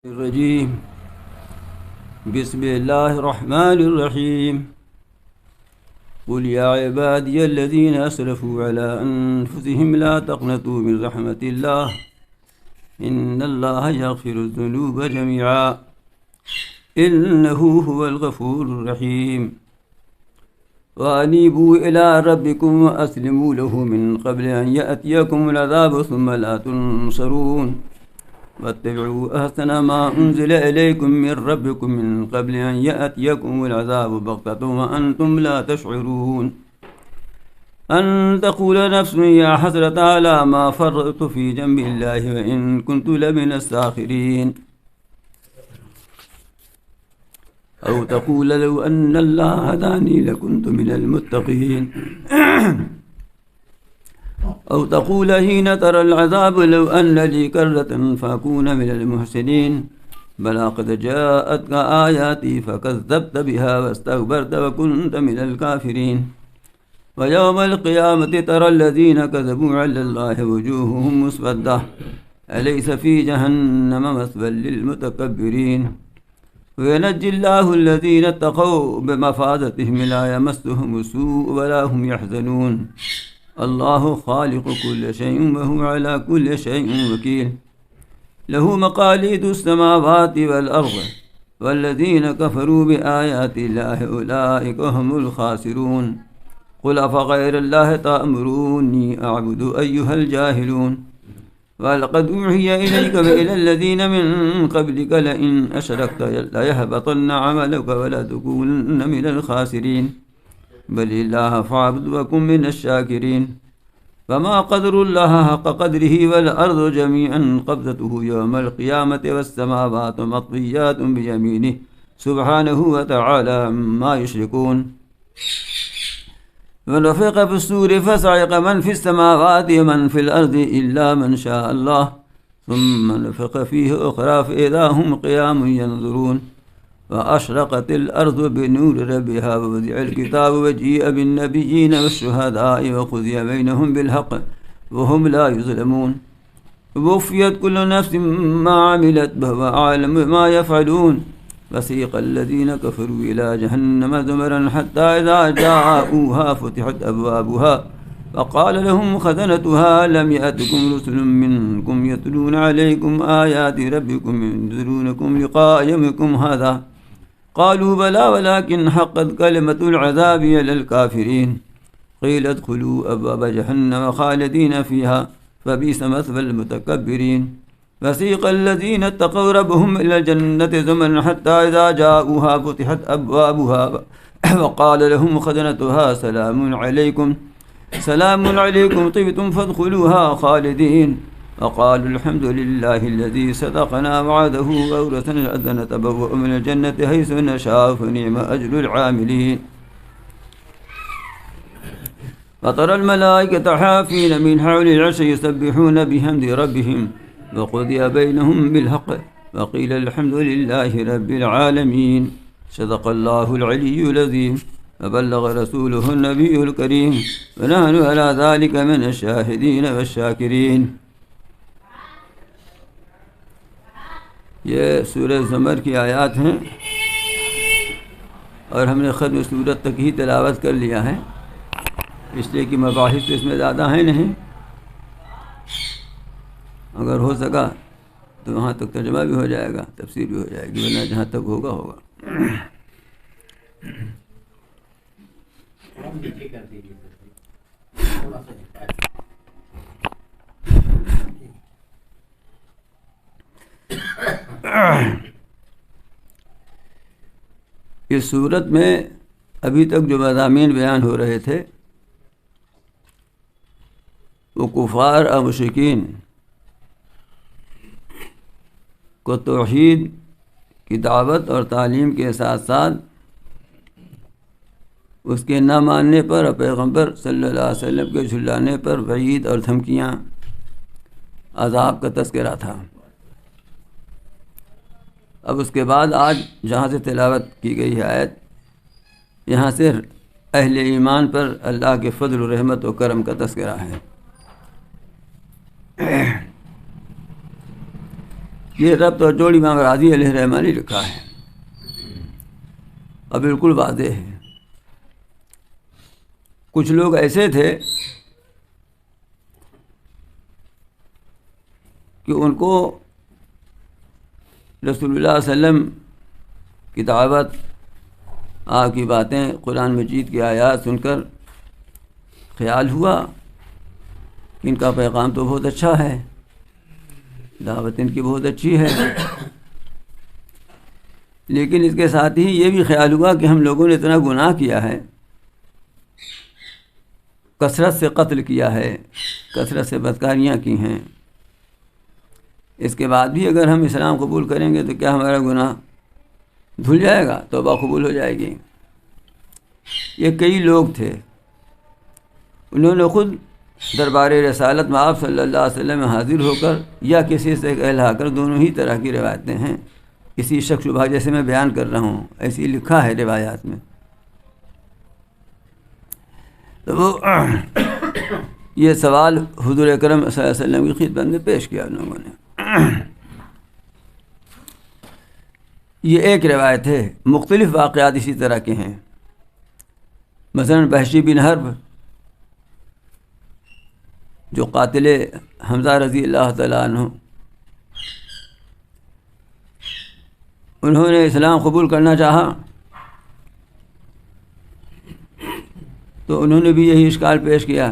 الرجيم بسم الله الرحمن الرحيم قل يا عبادي الذين أسرفوا على أنفسهم لا تقنطوا من رحمة الله إن الله يغفر الذنوب جميعا إنه هو الغفور الرحيم وأنيبوا إلى ربكم وأسلموا له من قبل أن يأتيكم العذاب ثم لا تنصرون واتبعوا أحسن ما أنزل إليكم من ربكم من قبل أن يأتيكم العذاب بغتة وأنتم لا تشعرون أن تقول نفس يا حسرة على ما فرطت في جنب الله وإن كنت لمن الساخرين أو تقول لو أن الله هداني لكنت من المتقين أو تقول حين ترى العذاب لو أن لي كرة فأكون من المحسنين بلى قد جاءتك آياتي فكذبت بها واستكبرت وكنت من الكافرين ويوم القيامة ترى الذين كذبوا على الله وجوههم مسودة أليس في جهنم مثوى للمتكبرين وينجي الله الذين اتقوا بمفازتهم لا يمسهم السوء ولا هم يحزنون الله خالق كل شيء وهو على كل شيء وكيل له مقاليد السماوات والأرض والذين كفروا بآيات الله أولئك هم الخاسرون قل أفغير الله تأمروني أعبد أيها الجاهلون ولقد أوحي إليك وإلى الذين من قبلك لئن أشركت ليحبطن عملك ولتكونن من الخاسرين بل الله فاعبد وكن من الشاكرين فما قدر الله حق قدره والأرض جميعا قبضته يوم القيامة والسماوات مطويات بيمينه سبحانه وتعالى عما يشركون ونفخ في الصور فصعق من في السماوات ومن في الأرض إلا من شاء الله ثم نفخ فيه أخرى فإذا هم قيام ينظرون وأشرقت الأرض بنور ربها ووضع الكتاب وجيء بالنبيين والشهداء وقضي بينهم بالحق وهم لا يظلمون ووفيت كل نفس ما عملت وهو أعلم بما يفعلون وسيق الذين كفروا إلى جهنم زمرا حتى إذا جاءوها فتحت أبوابها وقال لهم خزنتها لم يأتكم رسل منكم يتلون عليكم آيات ربكم ينذرونكم لقاء يومكم هذا قالوا بلى ولكن حقت كلمة العذاب على الكافرين قيل ادخلوا أبواب جهنم خالدين فيها فبئس مثوى المتكبرين وسيق الذين اتقوا ربهم إلى الجنة زمرا حتى إذا جاءوها فتحت أبوابها وقال لهم خزنتها سلام عليكم طبتم فادخلوها خالدين وقالوا الحمد لله الذي صدقنا وعده وأورثنا الأرض نتبوأ من الجنة حيث نشاء فنعم أجر العاملين وترى الملائكة حافين من حول العرش يسبحون بحمد ربهم وقضي بينهم بالحق وقيل الحمد لله رب العالمين صدق الله العلي العظيم وبلغ رسوله النبي الكريم ونحن على ذلك من الشاهدين والشاكرين. یہ سورہ زمر کی آیات ہیں اور ہم نے ختم سورت تک ہی تلاوت کر لیا ہے، اس لیے کہ مباحث تو اس میں زیادہ ہیں نہیں. اگر ہو سکا تو وہاں تک ترجمہ بھی ہو جائے گا، تفسیر بھی ہو جائے گی، ورنہ جہاں تک ہوگا اس صورت میں ابھی تک جو مضامین بیان ہو رہے تھے وہ کفار اور مشرکین کو توحید کی دعوت اور تعلیم کے ساتھ ساتھ اس کے نہ ماننے پر اور پیغمبر صلی اللہ علیہ وسلم کے جھلانے پر وعید اور دھمکیاں، عذاب کا تذکرہ تھا. اب اس کے بعد آج جہاں سے تلاوت کی گئی ہے آیت، یہاں سے اہل ایمان پر اللہ کے فضل و رحمت و کرم کا تذکرہ ہے. یہ ربط اور جوڑ امام راضی علیہ الرحمہ نے لکھا ہے اور بالکل واضح ہے۔ کچھ لوگ ایسے تھے کہ ان کو رسول اللہ صلی اللہ علیہ وسلم کی دعوت، آپ کی باتیں، قرآن مجید کی آیات سن کر خیال ہوا کہ ان کا پیغام تو بہت اچھا ہے، دعوت ان کی بہت اچھی ہے، لیکن اس کے ساتھ ہی یہ بھی خیال ہوا کہ ہم لوگوں نے اتنا گناہ کیا ہے، کثرت سے قتل کیا ہے، کثرت سے بدکاریاں کی ہیں، اس کے بعد بھی اگر ہم اسلام قبول کریں گے تو کیا ہمارا گناہ دھل جائے گا، توبہ قبول ہو جائے گی؟ یہ کئی لوگ تھے، انہوں نے خود دربار رسالت میں آپ صلی اللہ علیہ وسلم میں حاضر ہو کر یا کسی سے کہلا کر، دونوں ہی طرح کی روایتیں ہیں، کسی شک شبہ جیسے میں بیان کر رہا ہوں ایسی لکھا ہے روایات میں، تو وہ یہ سوال حضور اکرم صلی اللہ علیہ وسلم کی خدمت میں پیش کیا ان لوگوں نے۔ یہ ایک روایت ہے، مختلف واقعات اسی طرح کے ہیں۔ مثلا وحشی بن حرب جو قاتل حمزہ رضی اللہ تعالیٰ عنہ، انہوں نے اسلام قبول کرنا چاہا تو انہوں نے بھی یہی اشکال پیش کیا،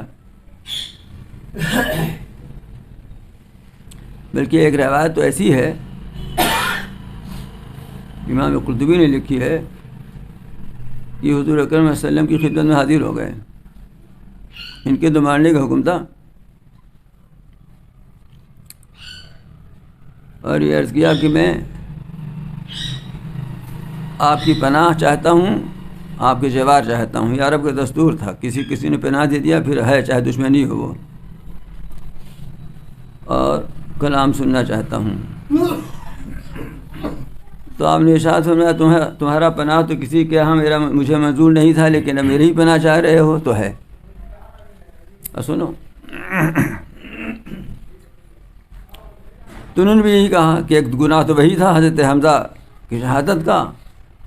بلکہ ایک روایت تو ایسی ہے، امام قرطبی نے لکھی ہے کہ حضور اکرم صلی اللہ علیہ وسلم کی خدمت میں حاضر ہو گئے، ان کے تو مارنے کا حکم تھا، اور یہ عرض کیا کہ میں آپ کی پناہ چاہتا ہوں، آپ کے جوار چاہتا ہوں۔ یہ عرب کا دستور تھا، کسی نے پناہ دے دیا پھر ہے چاہے دشمنی ہو وہ، اور کلام سننا چاہتا ہوں۔ تو آپ نے ارشاد فرمایا تمہارا پناہ تو کسی کے یہاں مجھے منظور نہیں تھا، لیکن اب میری ہی پناہ چاہ رہے ہو تو ہے۔ اور سنو، تو انہوں نے بھی یہی کہا کہ ایک گناہ تو وہی تھا حضرت حمزہ کی شہادت کا،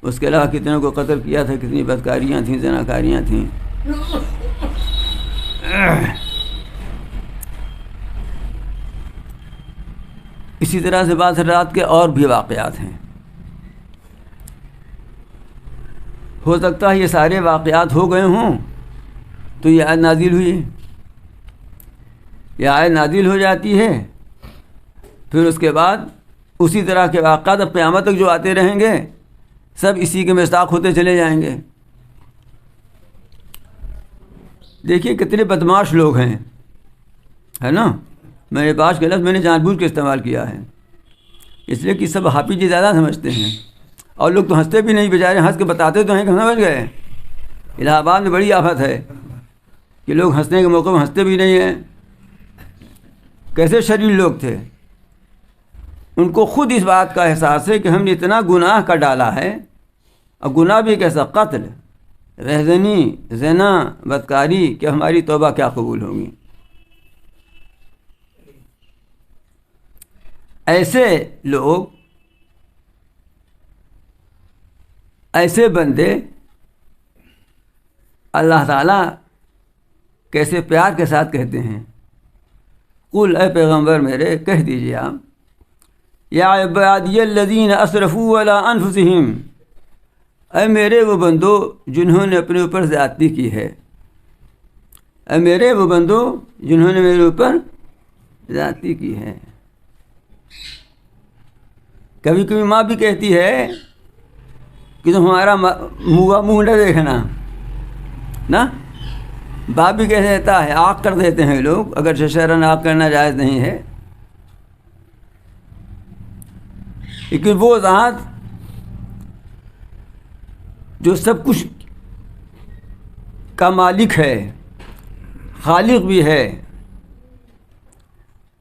اس کے علاوہ کتنوں کو قتل کیا تھا، کتنی بدکاریاں تھیں، زناکاریاں تھیں۔ اسی طرح سے بعض رات کے اور بھی واقعات ہیں، ہو سکتا ہے یہ سارے واقعات ہو گئے ہوں تو یہ آیت نازل ہوئی، یہ آیت نازل ہو جاتی ہے، پھر اس کے بعد اسی طرح کے واقعات اب قیامت تک جو آتے رہیں گے سب اسی کے مصداق ہوتے چلے جائیں گے۔ دیکھیے کتنے بدمعاش لوگ ہیں، ہے نا؟ میرے پاس کا لفظ میں نے جان بوجھ کے استعمال کیا ہے، اس لیے کہ سب حافظ جی زیادہ سمجھتے ہیں، اور لوگ تو ہنستے بھی نہیں، بیچارے ہنس کے بتاتے تو ہیں کہ سمجھ گئے۔ الہ آباد میں بڑی آفت ہے کہ لوگ ہنسنے کے موقع میں ہنستے بھی نہیں ہیں۔ کیسے شریر لوگ تھے، ان کو خود اس بات کا احساس ہے کہ ہم نے اتنا گناہ کا ڈالا ہے، اور گناہ بھی کیسا، قتل، رہزنی، زنا، بدکاری، کہ ہماری توبہ کیا قبول ہوگی۔ ایسے لوگ، ایسے بندے اللہ تعالیٰ کیسے پیار کے ساتھ کہتے ہیں، قل، اے پیغمبر میرے کہہ دیجئے آپ، یا عبادی الذین اسرفوا علی انفسہم، اے میرے وہ بندو جنہوں نے اپنے اوپر زیادتی کی ہے، اے میرے وہ بندو جنہوں نے میرے اوپر زیادتی کی ہے۔ کبھی کبھی ماں بھی کہتی ہے کہ تم ہمارا منہ نہ دیکھنا نا، باپ بھی کہہ دیتا ہے، آگ کر دیتے ہیں لوگ، اگر شرعاً آگ کرنا جائز نہیں ہے، لیکن وہ ذات جو سب کچھ کا مالک ہے، خالق بھی ہے،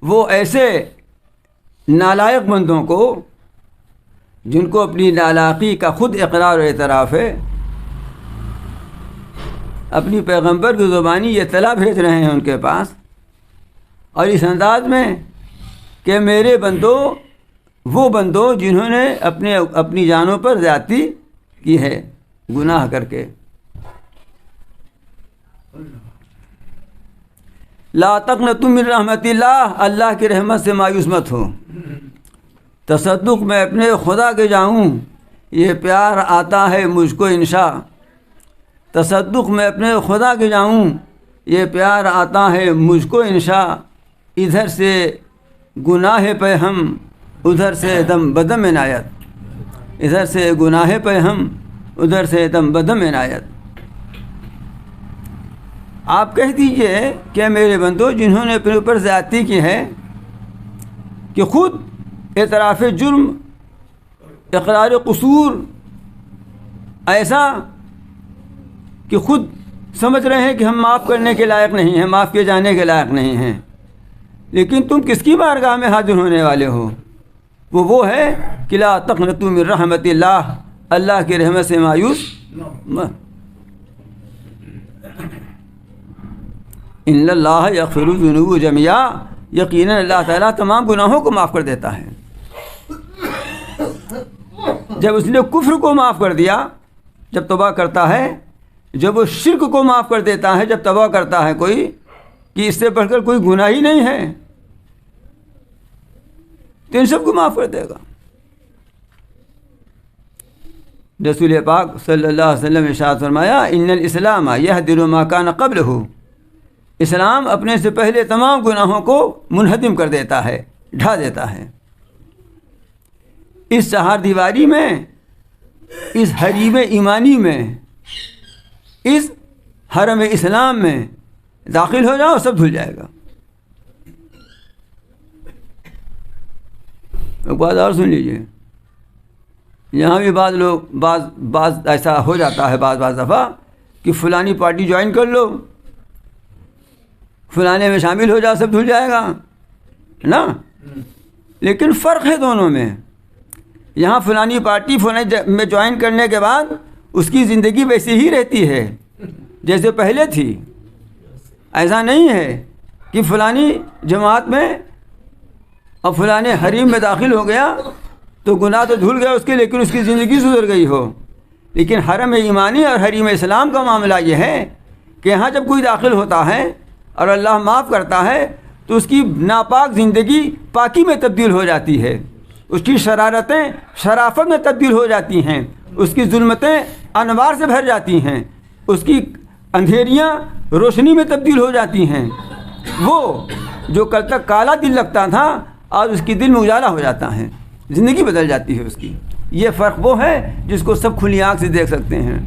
وہ ایسے نالائق بندوں کو، جن کو اپنی نالائقی کا خود اقرار و اعتراف ہے، اپنی پیغمبر کی زبانی یہ اطلاع بھیج رہے ہیں ان کے پاس، اور اس انداز میں کہ میرے بندو وہ بندوں جنہوں نے اپنی جانوں پر زیادتی کی ہے گناہ کر کے. لا تقنطوا من رحمت اللہ، اللہ کی رحمت سے مایوس مت ہو. تصدق میں اپنے خدا کے جاؤں یہ پیار آتا ہے مجھ کو انشاء. تصدق میں اپنے خدا کے جاؤں یہ پیار آتا ہے مجھ کو انشاء. ادھر سے گناہ پہ ہم ادھر سے دم بدم عنایت. ادھر سے گناہ پہ ہم ادھر سے دم بدم عنایت. آپ کہہ دیجئے کہ میرے بندو جنہوں نے اپنے اوپر زیادتی کی ہے کہ خود اعتراف جرم، اقرار قصور، ایسا کہ خود سمجھ رہے ہیں کہ ہم معاف کرنے کے لائق نہیں ہیں، معاف کیے جانے کے لائق نہیں ہیں، لیکن تم کس کی بارگاہ میں حاضر ہونے والے ہو؟ وہ ہے کہ لا تقنطوا من رحمت اللہ، اللہ کی رحمت سے مایوس مت. ان اللہ یغفر الذنوب جميعا، یقیناً اللہ تعالیٰ تمام گناہوں کو معاف کر دیتا ہے. جب اس نے کفر کو معاف کر دیا جب توبہ کرتا ہے، جب وہ شرک کو معاف کر دیتا ہے جب توبہ کرتا ہے کوئی، کہ اس سے بڑھ کر کوئی گناہ ہی نہیں ہے، تو ان سب کو معاف کر دے گا. رسول پاک صلی اللہ علیہ وسلم نے ارشاد فرمایا ان الاسلام یہدر ما کان قبلہ، اسلام اپنے سے پہلے تمام گناہوں کو منہدم کر دیتا ہے، ڈھا دیتا ہے. اس چہار دیواری میں، اس حریم ایمانی میں، اس حرم اسلام میں داخل ہو جاؤ، سب دھل جائے گا. ایک بات اور سن لیجیے، یہاں بھی بعض لوگ بعض ایسا ہو جاتا ہے بعض دفعہ کہ فلانی پارٹی جوائن کر لو، فلانے میں شامل ہو جاؤ، سب دھل جائے گا نا. لیکن فرق ہے دونوں میں. یہاں فلانی پارٹی میں جوائن کرنے کے بعد اس کی زندگی ویسی ہی رہتی ہے جیسے پہلے تھی. ایسا نہیں ہے کہ فلانی جماعت میں اور فلانے حریم میں داخل ہو گیا تو گناہ تو دھل گیا اس کے، لیکن اس کی زندگی سدھر گئی ہو. لیکن حرم ایمانی اور حریم اسلام کا معاملہ یہ ہے کہ یہاں جب کوئی داخل ہوتا ہے اور اللہ معاف کرتا ہے تو اس کی ناپاک زندگی پاکی میں تبدیل ہو جاتی ہے، اس کی شرارتیں شرافت میں تبدیل ہو جاتی ہیں، اس کی ظلمتیں انوار سے بھر جاتی ہیں، اس کی اندھیریاں روشنی میں تبدیل ہو جاتی ہیں. وہ جو کل تک کالا دل لگتا تھا آج اس کی دل میں اجالا ہو جاتا ہے، زندگی بدل جاتی ہے اس کی. یہ فرق وہ ہے جس کو سب کھلی آنکھ سے دیکھ سکتے ہیں.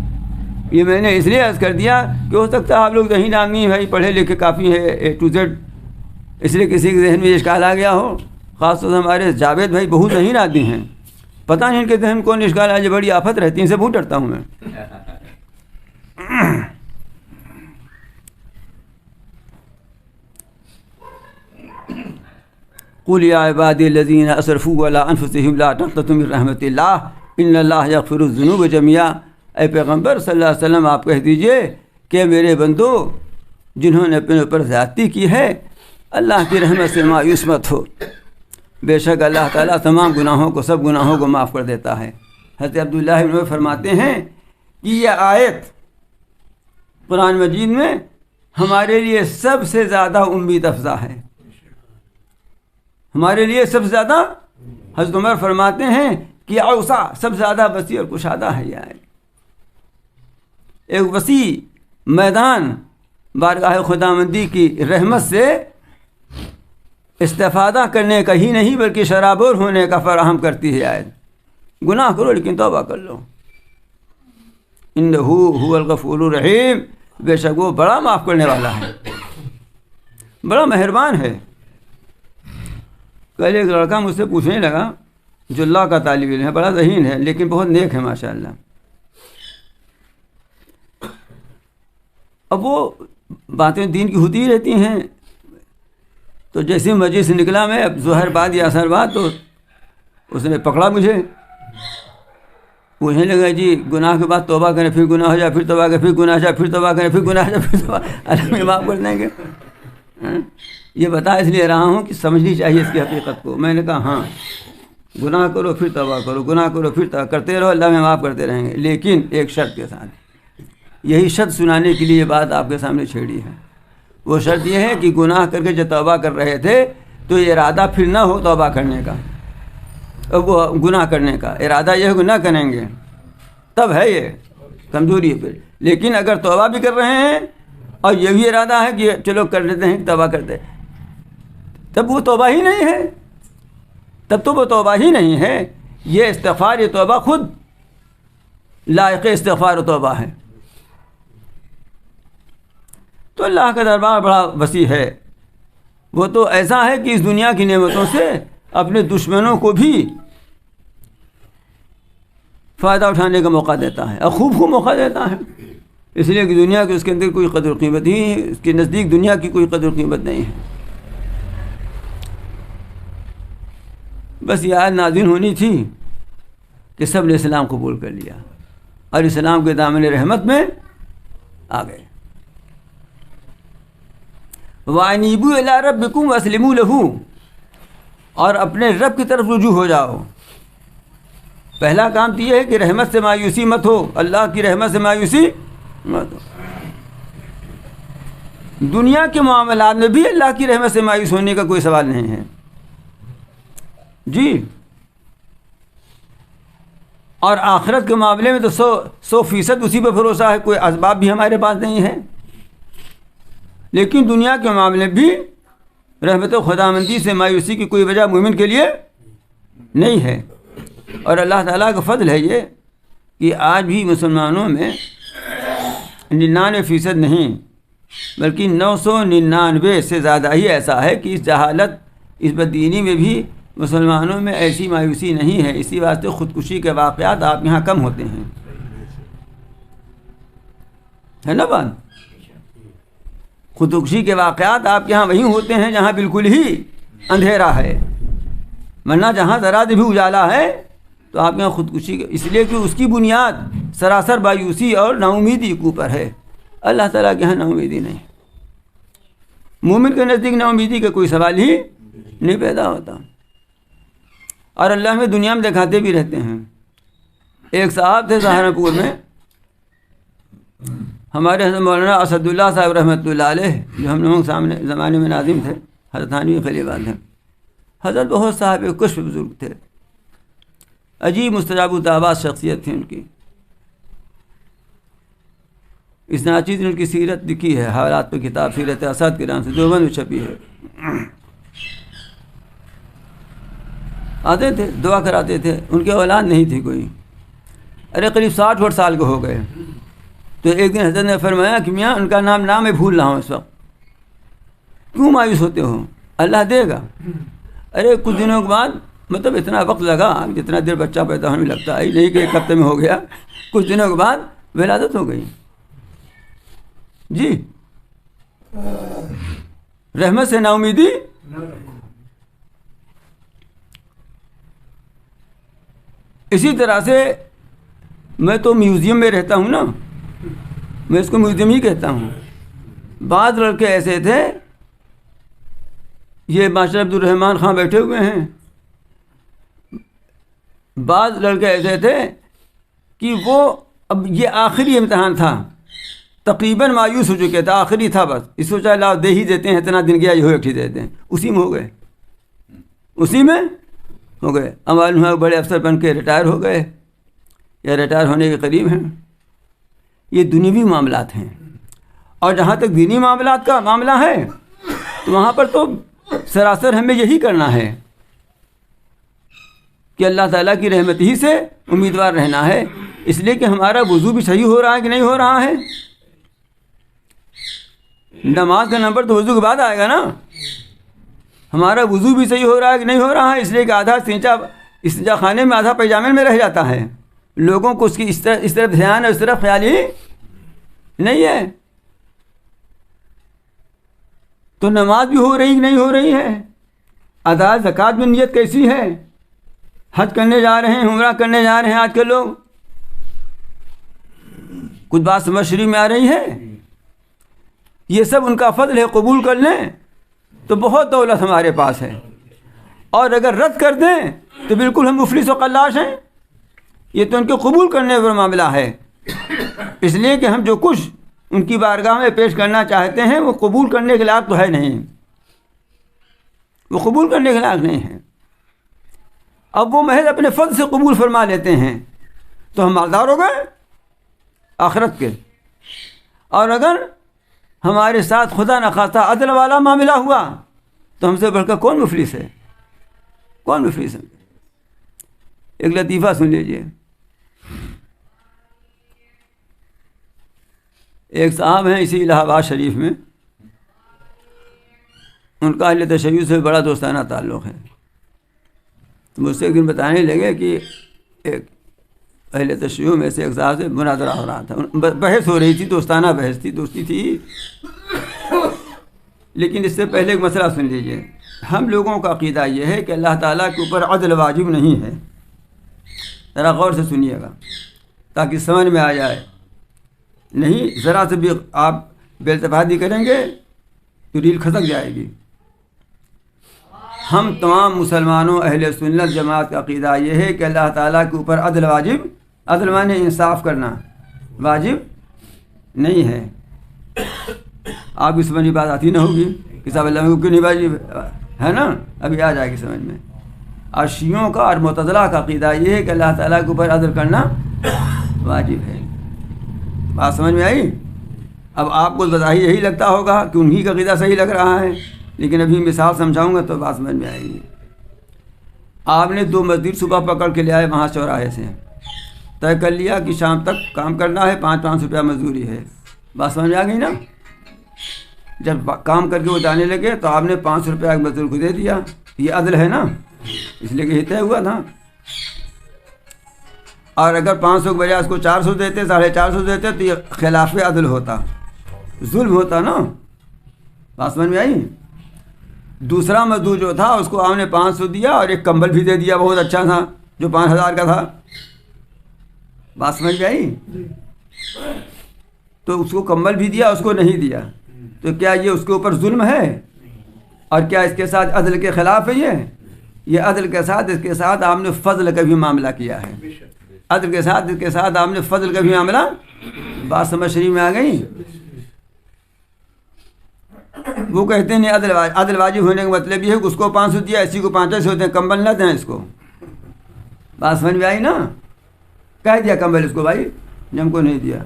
یہ میں نے اس لیے عرض کر دیا کہ ہو سکتا ہے آپ لوگ ذہین آدمی بھائی پڑھے لکھے کافی ہے A to Z، اس لیے کسی کے ذہن میں اشکال آ گیا ہو. خاص طور سے ہمارے جاوید بھائی بہت ذہین آدمی ہیں، پتہ نہیں ان کے ذہن کون اشکال آج بڑی آفت رہتی ہے، ان سے بہت ڈرتا ہوں میں. قل یا عبادی الذین اسرفوا علی انفسہم لا تقنطوا من رحمت اللہ ان اللہ یغفر الذنوب جميعا. اے پیغمبر صلی اللہ علیہ وسلم آپ کہہ دیجئے کہ میرے بندو جنہوں نے اپنے اوپر زیادتی کی ہے اللہ کی رحمت سے مایوس مت ہو، بے شک اللہ تعالیٰ تمام گناہوں کو، سب گناہوں کو معاف کر دیتا ہے. حضرت عبداللہ بن عمر فرماتے ہیں کہ یہ آیت قرآن مجید میں ہمارے لیے سب سے زیادہ امید افزا ہے، ہمارے لیے سب سے زیادہ. حضرت عمر فرماتے ہیں کہ اوسع، سب سے زیادہ وسیع اور کشادہ ہے یہ آیت. ایک وسیع میدان بارگاہ خداوندی کی رحمت سے استفادہ کرنے کا ہی نہیں بلکہ شرابور ہونے کا فراہم کرتی ہے آیت. گناہ کرو لیکن توبہ کر لو. انہ هو الغفور الرحیم، بے شک وہ بڑا معاف کرنے والا ہے، بڑا مہربان ہے. کل ایک لڑکا مجھ سے پوچھنے لگا جو اللہ کا طالب علم ہے، بڑا ذہین ہے لیکن بہت نیک ہے ماشاءاللہ. اب وہ باتیں دین کی ہوتی ہی رہتی ہیں، تو جیسے مسجد سے نکلا میں اب ظہر بعد یا اثر بعد تو اس نے پکڑا مجھے، پوچھنے لگا جی گناہ کے بعد توبہ کریں پھر گناہ ہو جائے، پھر توبہ کریں پھر گناہ ہو جائے، پھر توبہ کریں پھر گناہ ہو جائے، پھر توبہ اللہ معاف کر دیں گے. یہ بتا اس لیے رہا ہوں کہ سمجھنی چاہیے اس کی حقیقت کو. میں نے کہا ہاں گناہ کرو پھر توبہ کرو، گناہ کرو پھر توبہ کرتے رہو، اللہ میں معاف کرتے رہیں گے، لیکن ایک شرط کے ساتھ۔ یہی شرط سنانے کے لیے یہ بات آپ کے سامنے چھیڑی ہے۔ وہ شرط یہ ہے کہ گناہ کر کے جب توبہ کر رہے تھے تو یہ ارادہ پھر نہ ہو توبہ کرنے کا، وہ گناہ کرنے کا ارادہ یہ ہے کہ نہ کریں گے، تب ہے یہ کمزوری ہے پھر۔ لیکن اگر توبہ بھی کر رہے ہیں اور یہ بھی ارادہ ہے کہ چلو کر لیتے ہیں، توبہ کرتے، تب وہ توبہ ہی نہیں ہے، تب تو وہ توبہ ہی نہیں ہے۔ یہ استغفار، یہ توبہ خود لائق استغفار و توبہ ہے۔ تو اللہ کا دربار بڑا وسیع ہے، وہ تو ایسا ہے کہ اس دنیا کی نعمتوں سے اپنے دشمنوں کو بھی فائدہ اٹھانے کا موقع دیتا ہے، اور خوب موقع دیتا ہے، اس لیے کہ دنیا کی اس کے اندر کوئی قدر و قیمت ہی، اس کے نزدیک دنیا کی کوئی قدر و قیمت نہیں ہے۔ بس یہ آیت نازل ہونی تھی کہ سب نے اسلام قبول کر لیا اور اسلام کے دامن رحمت میں آ گئے۔ وَأَنِيبُوا إِلَىٰ رَبِّكُمْ وَأَسْلِمُوا لَهُ، اور اپنے رب کی طرف رجوع ہو جاؤ۔ پہلا کام تو یہ ہے کہ رحمت سے مایوسی مت ہو، اللہ کی رحمت سے مایوسی مت ہو۔ دنیا کے معاملات میں بھی اللہ کی رحمت سے مایوس ہونے کا کوئی سوال نہیں ہے جی، اور آخرت کے معاملے میں تو 100% اسی پہ بھروسہ ہے، کوئی اسباب بھی ہمارے پاس نہیں ہے۔ لیکن دنیا کے معاملے بھی رحمت و خداوندی سے مایوسی کی کوئی وجہ مومن کے لیے نہیں ہے۔ اور اللہ تعالیٰ کا فضل ہے یہ کہ آج بھی مسلمانوں میں 99% نہیں بلکہ 999 سے زیادہ ہی ایسا ہے کہ اس جہالت، اس بددینی میں بھی مسلمانوں میں ایسی مایوسی نہیں ہے۔ اسی واسطے خودکشی کے واقعات آپ یہاں کم ہوتے ہیں، ہے نا بات؟ خودکشی کے واقعات آپ کے یہاں وہیں ہوتے ہیں جہاں بالکل ہی اندھیرا ہے، ورنہ جہاں ذرا بھی اجالا ہے تو آپ یہاں خودکشی کے، اس لیے کہ اس کی بنیاد سراسر مایوسی اور نا امیدی کے اوپر ہے۔ اللہ تعالیٰ کے یہاں نا امیدی نہیں، مومن کے نزدیک نا امیدی کا کوئی سوال ہی نہیں پیدا ہوتا۔ اور اللہ میں دنیا میں دکھاتے بھی رہتے ہیں۔ ایک صاحب تھے سہارنپور میں، ہمارے حضرت مولانا اسد اللہ صاحب رحمۃ اللہ علیہ، جو ہم لوگوں کے سامنے زمانے میں ناظم تھے، حضرت تھانوی خلیل باد ہیں۔ حضرت بہت صاحب کشف بزرگ تھے، عجیب مستجاب الدعوات شخصیت تھی ان کی۔ اس ناچیز نے ان کی سیرت لکھی ہے، حالات پہ کتاب سیرت اسد کے نام سے دیوبند میں چھپی ہے۔ آتے تھے، دعا کراتے تھے، ان کے اولاد نہیں تھی کوئی، ارے قریب 60 سال کے ہو گئے۔ تو ایک دن حضرت نے فرمایا کہ میاں ان کا نام میں بھول رہا ہوں اس وقت، کیوں مایوس ہوتے ہو؟ اللہ دے گا۔ ارے کچھ دنوں کے بعد، مطلب اتنا وقت لگا جتنا دیر بچہ پیدا ہونے لگتا ہے، نہیں کہ ایک ہفتے میں ہو گیا، کچھ دنوں کے بعد ولادت ہو گئی جی۔ رحمت سے نا امیدی اسی طرح سے، میں تو میوزیم میں رہتا ہوں نا، میں اس کو میوزیم ہی کہتا ہوں۔ بعض لڑکے ایسے تھے، یہ ماسٹر عبد الرحمان خان بیٹھے ہوئے ہیں، بعض لڑکے ایسے تھے کہ وہ، اب یہ آخری امتحان تھا، تقریباً مایوس ہو چکے تھے، آخری تھا، بس اس سوچا لا دے ہی دیتے ہیں، اتنا دن گیا یہ ہو ایک دے دیں، اسی میں ہو گئے، اسی میں ہو گئے۔ معلوم ہے بڑے افسر بن کے ریٹائر ہو گئے یا ریٹائر ہونے کے قریب ہیں۔ یہ دنیوی معاملات ہیں، اور جہاں تک دینی معاملات کا معاملہ ہے تو وہاں پر تو سراسر ہمیں یہی کرنا ہے کہ اللہ تعالیٰ کی رحمت ہی سے امیدوار رہنا ہے، اس لیے کہ ہمارا وضو بھی صحیح ہو رہا ہے کہ نہیں ہو رہا ہے۔ نماز کا نمبر تو وضو کے بعد آئے گا نا، ہمارا وضو بھی صحیح ہو رہا ہے کہ نہیں ہو رہا ہے، اس لیے کہ آدھا استنجا خانے میں، آدھا پیجامے میں رہ جاتا ہے، لوگوں کو اس کی اس طرف دھیان اور اس طرف خیال ہی نہیں ہے۔ تو نماز بھی ہو رہی کہ نہیں ہو رہی ہے، ادا زکوٰۃ میں نیت کیسی ہے، حج کرنے جا رہے ہیں، عمرہ کرنے جا رہے ہیں آج کے لوگ، کچھ بات سمجھ شریف میں آ رہی ہے؟ یہ سب ان کا فضل ہے، قبول کر لیں تو بہت دولت ہمارے پاس ہے، اور اگر رد کر دیں تو بالکل ہم مفلس و قلاش ہیں. یہ تو ان کے قبول کرنے پر معاملہ ہے، اس لیے کہ ہم جو کچھ ان کی بارگاہ میں پیش کرنا چاہتے ہیں وہ قبول کرنے کے لائق تو ہے نہیں، وہ قبول کرنے کے لائق نہیں ہے. اب وہ محض اپنے فضل سے قبول فرما لیتے ہیں تو ہم مالدار ہو گئے آخرت کے. اور اگر ہمارے ساتھ خدا نخواستہ عدل والا معاملہ ہوا تو ہم سے بڑھ کر کون مفلس ہے؟ کون مفلس ہے؟ ایک لطیفہ سن لیجیے. ایک صاحب ہیں اسی الہ آباد شریف میں، ان کا اہل تشیع سے بڑا دوستانہ تعلق ہے. تو مجھ سے ایک دن بتانے لگے کہ ایک اہل تشیع میں سے ایک صاحب سے مناظرہ ہو رہا تھا، بحث ہو رہی تھی، دوستانہ بحث تھی، دوستی تھی. لیکن اس سے پہلے ایک مسئلہ سن لیجیے. ہم لوگوں کا عقیدہ یہ ہے کہ اللہ تعالیٰ کے اوپر عدل واجب نہیں ہے. ذرا غور سے سنیے گا تاکہ سمجھ میں آ جائے. نہیں ذرا سے بھی آپ بے التفاتی کریں گے تو ریل کھسک جائے گی. ہم تمام مسلمانوں اہل سنت جماعت کا عقیدہ یہ ہے کہ اللہ تعالیٰ کے اوپر عدل واجب، عدل معنی انصاف کرنا، واجب نہیں ہے. آپ کی سمجھ میں بات آتی نہ ہوگی کہ صاحب اللہ کو کیوں نہیں واجب ہے نا، ابھی آ جائے گی سمجھ میں. اور شیعوں کا اور معتزلہ کا عقیدہ یہ ہے کہ اللہ تعالیٰ کے اوپر عدل کرنا واجب ہے. بات سمجھ میں آئی؟ اب آپ کو بظاہر یہی لگتا ہوگا کہ انہی کا عقیدہ صحیح لگ رہا ہے، لیکن ابھی مثال سمجھاؤں گا تو بات سمجھ میں آئے گی. آپ نے 2 مزدور صبح پکڑ کے لے آئے وہاں چوراہے سے، طے کر لیا کہ شام تک کام کرنا ہے، 500 روپیہ مزدوری ہے. بات سمجھ میں آ گئی نا؟ جب کام کر کے وہ جانے لگے تو آپ نے 500 روپیہ ایک مزدور کو دے دیا. یہ عدل ہے نا، اس لیے کہ یہ طے ہوا تھا. اور اگر 500 کے بجائے اس کو 400 دیتے، 450 دیتے تو یہ خلاف عدل ہوتا، ظلم ہوتا نا. بات سمجھ میں آئی؟ دوسرا مزدور جو تھا اس کو آپ نے 500 دیا اور ایک کمبل بھی دے دیا، بہت اچھا تھا، جو 5000 کا تھا. بات سمجھ میں آئی؟ تو اس کو کمبل بھی دیا، اس کو نہیں دیا. تو کیا یہ اس کے اوپر ظلم ہے؟ اور کیا اس کے ساتھ عدل کے خلاف ہے؟ یہ عدل کے ساتھ اس کے ساتھ آپ نے فضل کا بھی معاملہ کیا ہے. عدل کے ساتھ اس کے ساتھ آپ نے فضل کا بھی معاملہ. بات سمجھ شریف میں آ گئی؟ وہ کہتے ہیں عدل واجب ہونے کا مطلب یہ ہے کہ اس کو 500 دیا، اسی کو 500 ہوتے ہیں، کمبل نہ دیں اس کو. بات سمجھ میں آئی نا؟ کہہ دیا کمبل اس کو، بھائی ہم کو نہیں دیا،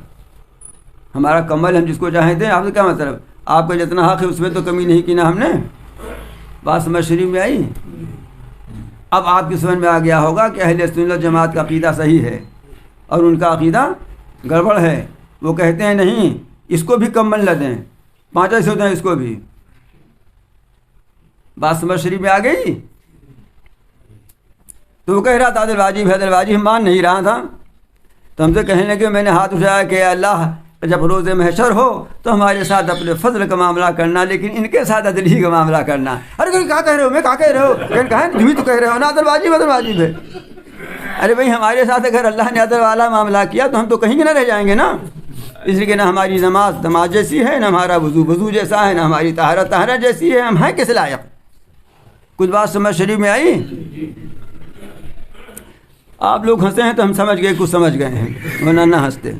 ہمارا کمبل ہم جس کو چاہیں دیں. آپ سے کیا مطلب؟ آپ کا جتنا حق ہے اس میں تو کمی نہیں کی نا ہم نے. بات سمجھ شریف میں آئی؟ اب آپ کی سمجھ میں آ گیا ہوگا کہ اہل سنت جماعت کا عقیدہ صحیح ہے اور ان کا عقیدہ گڑبڑ ہے. وہ کہتے ہیں نہیں اس کو بھی کمبل نہ دیں، 500 دیں اس کو بھی. بات سمجھ شریف میں آ گئی؟ تو وہ کہہ رہا تھا عدل واجب ہے، عدل واجب مان نہیں رہا تھا. تو ہم سے کہنے لگے، میں نے ہاتھ اٹھایا کہ اللہ جب روز محشر ہو تو ہمارے ساتھ اپنے فضل کا معاملہ کرنا، لیکن ان کے ساتھ عدل ہی کا معاملہ کرنا. ارے کیا کہہ رہے ہو؟ میں کیا کہہ رہے ہو؟ کہا تم ہی تو کہہ رہے ہو نا عدل واجب ہے. ارے بھائی ہمارے ساتھ اگر اللہ نے عدل والا معاملہ کیا تو ہم تو کہیں گے نہ رہ جائیں گے نا. اس لیے کہ نہ ہماری نماز جیسی ہے، نہ ہمارا وضو جیسا ہے، نہ ہماری طہارت جیسی ہے. ہم ہیں کس لائق؟ کچھ بات سمجھ شریف میں آئی؟ آپ لوگ ہنسے ہیں تو ہم سمجھ گئے، کچھ سمجھ گئے ہیں، ورنہ نہ ہنستے.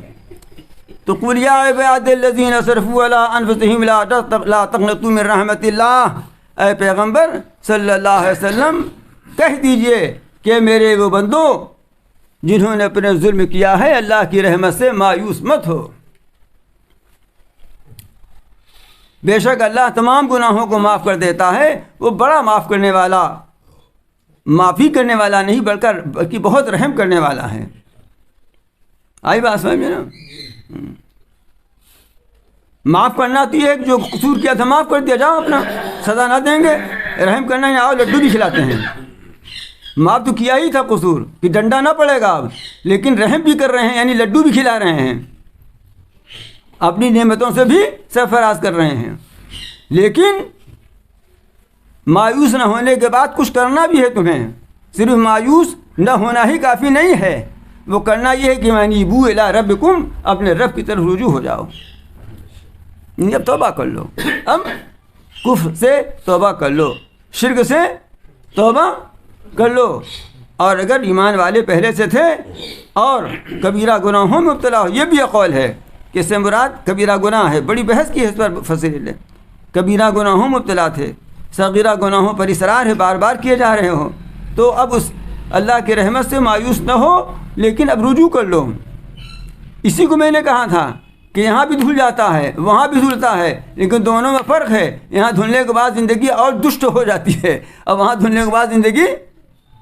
تو قل یا عباد الذین اسرفوا علی انفسہم لا تقنطوا من رحمت اللہ، اے پیغمبر صلی اللہ علیہ وسلم کہہ دیجئے کہ میرے وہ بندوں جنہوں نے اپنے ظلم کیا ہے اللہ کی رحمت سے مایوس مت ہو. بے شک اللہ تمام گناہوں کو معاف کر دیتا ہے، وہ بڑا معاف کرنے والا، معافی کرنے والا نہیں بلکہ بہت رحم کرنے والا ہے. آئی بات سمجھ میں نا؟ معاف کرنا تو یہ جو قصور کیا تھا معاف کر دیا، جاؤ اپنا، سزا نہ دیں گے. رحم کرنا ہے، آؤ لڈو بھی کھلاتے ہیں. معاف تو کیا ہی تھا قصور کہ ڈنڈا نہ پڑے گا اب، لیکن رحم بھی کر رہے ہیں، یعنی لڈو بھی کھلا رہے ہیں، اپنی نعمتوں سے بھی سرفراز کر رہے ہیں. لیکن مایوس نہ ہونے کے بعد کچھ کرنا بھی ہے تمہیں. صرف مایوس نہ ہونا ہی کافی نہیں ہے، وہ کرنا یہ ہے کہ منیبو الی ربکم، اپنے رب کی طرف رجوع ہو جاؤ. اب توبہ کر لو، اب کفر سے توبہ کر لو، شرک سے توبہ کر لو، اور اگر ایمان والے پہلے سے تھے اور کبیرہ گناہوں میں مبتلا ہو، یہ بھی ایک قول ہے کہ اس سے مراد کبیرہ گناہ ہے، بڑی بحث کی ہے اس پر مفسرین نے، کبیرہ گناہوں میں مبتلا تھے، صغیرہ گناہوں پر اصرار ہے، بار بار کیے جا رہے ہو، تو اب اس اللہ کی رحمت سے مایوس نہ ہو، لیکن اب رجوع کر لو۔ اسی کو میں نے کہا تھا کہ یہاں بھی دھل جاتا ہے، وہاں بھی دھلتا ہے، لیکن دونوں میں فرق ہے، یہاں دھلنے کے بعد زندگی اور دشت ہو جاتی ہے، اور وہاں دھلنے کے بعد زندگی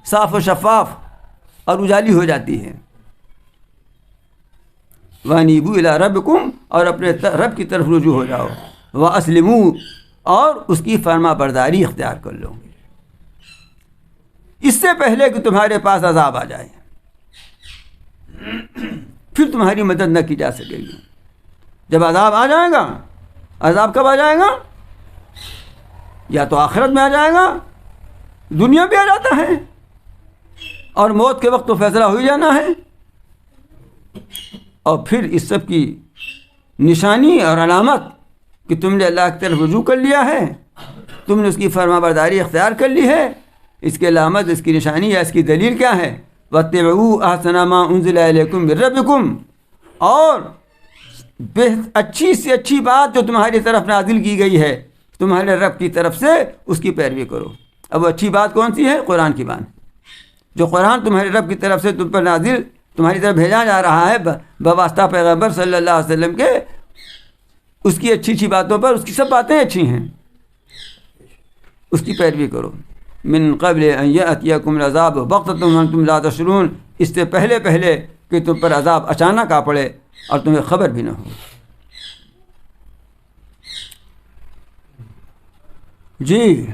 صاف و شفاف اور اجالی ہو جاتی ہے۔ وَأَنِيبُوا إِلَىٰ رَبِّكُمْ، اور اپنے رب کی طرف رجوع ہو جاؤ، وَأَسْلِمُوا، اور اس کی فرما برداری اختیار کر لو، اس سے پہلے کہ تمہارے پاس عذاب آ جائے، پھر تمہاری مدد نہ کی جا سکے گی۔ جب عذاب آ جائے گا، عذاب کب آ جائے گا؟ یا تو آخرت میں آ جائے گا، دنیا بھی آ جاتا ہے، اور موت کے وقت تو فیصلہ ہو ہی جانا ہے۔ اور پھر اس سب کی نشانی اور علامت کہ تم نے اللہ کی طرف رجوع کر لیا ہے، تم نے اس کی فرما برداری اختیار کر لی ہے، اس کی علامت، اس کی نشانی یا اس کی دلیل کیا ہے؟ وَاتَّبِعُوا أَحْسَنَ مَا أُنزِلَ إِلَيْكُم مِّن رَّبِّكُمْ، اور اچھی سے اچھی بات جو تمہاری طرف نازل کی گئی ہے تمہارے رب کی طرف سے، اس کی پیروی کرو۔ اب وہ اچھی بات کون سی ہے؟ قرآن کی بات، جو قرآن تمہارے رب کی طرف سے تم پر نازل، تمہاری طرف بھیجا جا رہا ہے بواسطہ پیغمبر صلی اللہ علیہ وسلم کے، اس کی اچھی اچھی باتوں پر، اس کی سب باتیں اچھی ہیں، اس کی پیروی کرو۔ من قبل ان یأتیکم العذاب بغتۃ وانتم لا تشعرون، اس سے پہلے کہ تم پر عذاب اچانک آ پڑے اور تمہیں خبر بھی نہ ہو۔ جی،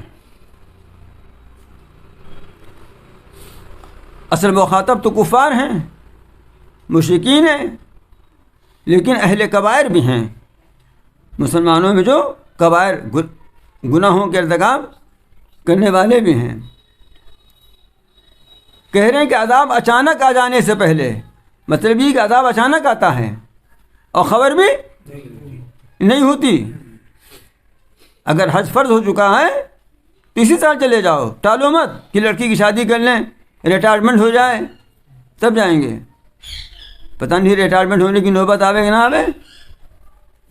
اصل مخاطب تو کفار ہیں، مشرکین ہیں، لیکن اہل کبائر بھی ہیں، مسلمانوں میں جو کبائر گناہوں کے ارتکاب کرنے والے بھی ہیں۔ کہہ رہے ہیں کہ عذاب اچانک آ جانے سے پہلے، مطلب یہ کہ عذاب اچانک آتا ہے اور خبر بھی نہیں ہوتی۔ اگر حج فرض ہو چکا ہے تو اسی سال چلے جاؤ، ٹالو مت کہ لڑکی کی شادی کر لیں، ریٹائرمنٹ ہو جائے تب جائیں گے۔ پتہ نہیں ریٹائرمنٹ ہونے کی نوبت آوے کہ نہ آوے۔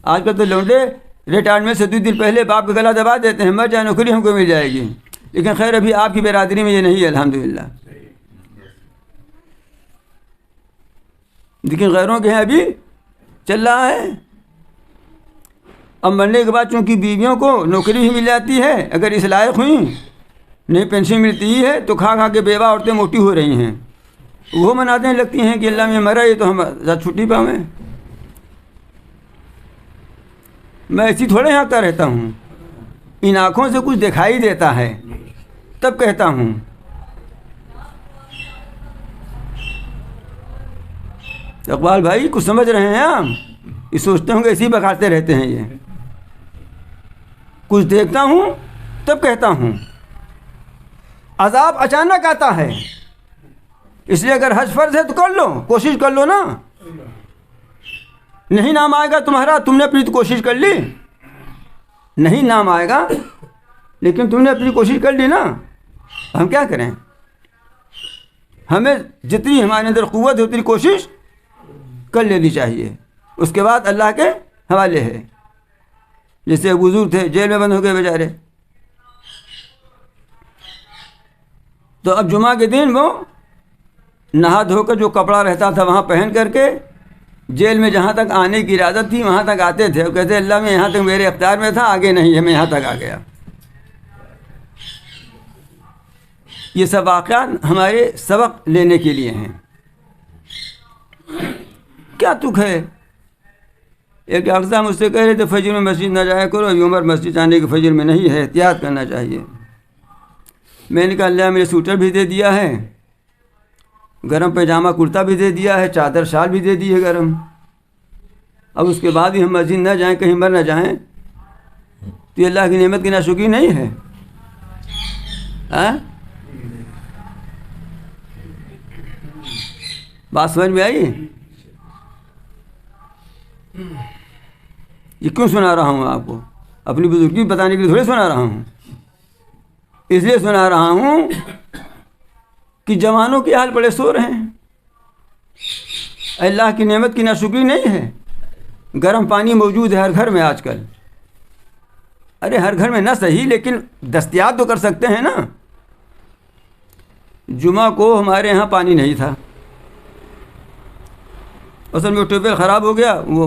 آج کل تو لونڈے ریٹائرمنٹ سے 2 دن پہلے باپ کا گلا دبا دیتے ہیں، مر جائے نوکری ہم کو مل جائے گی، لیکن خیر ابھی آپ کی برادری میں یہ نہیں ہے الحمدللہ، لیکن غیروں کے ہیں ابھی چل رہا ہے۔ اب مرنے کے بعد چونکہ بیویوں کو نوکری ہی مل جاتی ہے، اگر اس لائق ہوئیں، نہیں پینشن ملتی ہی ہے، تو کھا کھا کے بیوہ عورتیں موٹی ہو رہی ہیں، وہ مناتے لگتی ہیں کہ اللہ میں مرا یہ تو ہم زیادہ چھٹی پاویں۔ میں ایسی تھوڑے آتا رہتا ہوں، ان آنکھوں سے کچھ دکھائی دیتا ہے تب کہتا ہوں۔ اقبال بھائی کچھ سمجھ رہے ہیں آپ؟ یہ سوچتے ہوں کہ اسی بکاتے رہتے ہیں، یہ کچھ دیکھتا ہوں تب کہتا ہوں۔ عذاب اچانک آتا ہے، اس لیے اگر حج فرض ہے تو کر لو، کوشش کر لو نا۔ نہیں نام آئے گا تمہارا، تم نے اپنی تو کوشش کر لی، نہیں نام آئے گا لیکن تم نے اپنی کوشش کر لی نا۔ ہم کیا کریں؟ ہمیں جتنی ہمارے اندر قوت ہے اتنی کوشش کر لینی چاہیے، اس کے بعد اللہ کے حوالے ہے۔ جیسے بزرگ تھے جیل میں بند ہو گئے بیچارے، تو اب جمعہ کے دن وہ نہا دھو کر جو کپڑا رہتا تھا وہاں پہن کر کے جیل میں جہاں تک آنے کی اجازت تھی وہاں تک آتے تھے، اور کہتے اللہ میں یہاں تک میرے اختیار میں تھا، آگے نہیں ہے، میں یہاں تک آ گیا۔ یہ سب واقعات ہمارے سبق لینے کے لیے ہیں۔ کیا تک ہے؟ ایک اقسام مجھ سے کہہ رہے تھے فجر میں مسجد نہ جایا کرو، ابھی عمر مسجد جانے کے فجر میں نہیں ہے، احتیاط کرنا چاہیے۔ میں نے کہا اللہ میرے سوٹر بھی دے دیا ہے، گرم پیجامہ کرتا بھی دے دیا ہے، چادر شال بھی دے دی ہے گرم، اب اس کے بعد بھی ہم مسجد نہ جائیں، کہیں مر نہ جائیں تو یہ اللہ کی نعمت کی ناشکری نہیں ہے؟ بات سمجھ میں آئی؟ یہ کیوں سنا رہا ہوں آپ کو؟ اپنی بزرگی بتانے کے لیے تھوڑی سنا رہا ہوں، اس لیے سنا رہا ہوں کہ جوانوں کے حال بڑے سو رہے ہیں. اللہ کی نعمت کی ناشکری نہیں ہے. گرم پانی موجود ہے ہر گھر میں آج کل. ارے ہر گھر میں نہ صحیح لیکن دستیاب تو کر سکتے ہیں نا. جمعہ کو ہمارے یہاں پانی نہیں تھا. اصل میں ٹیوب ویل خراب ہو گیا, وہ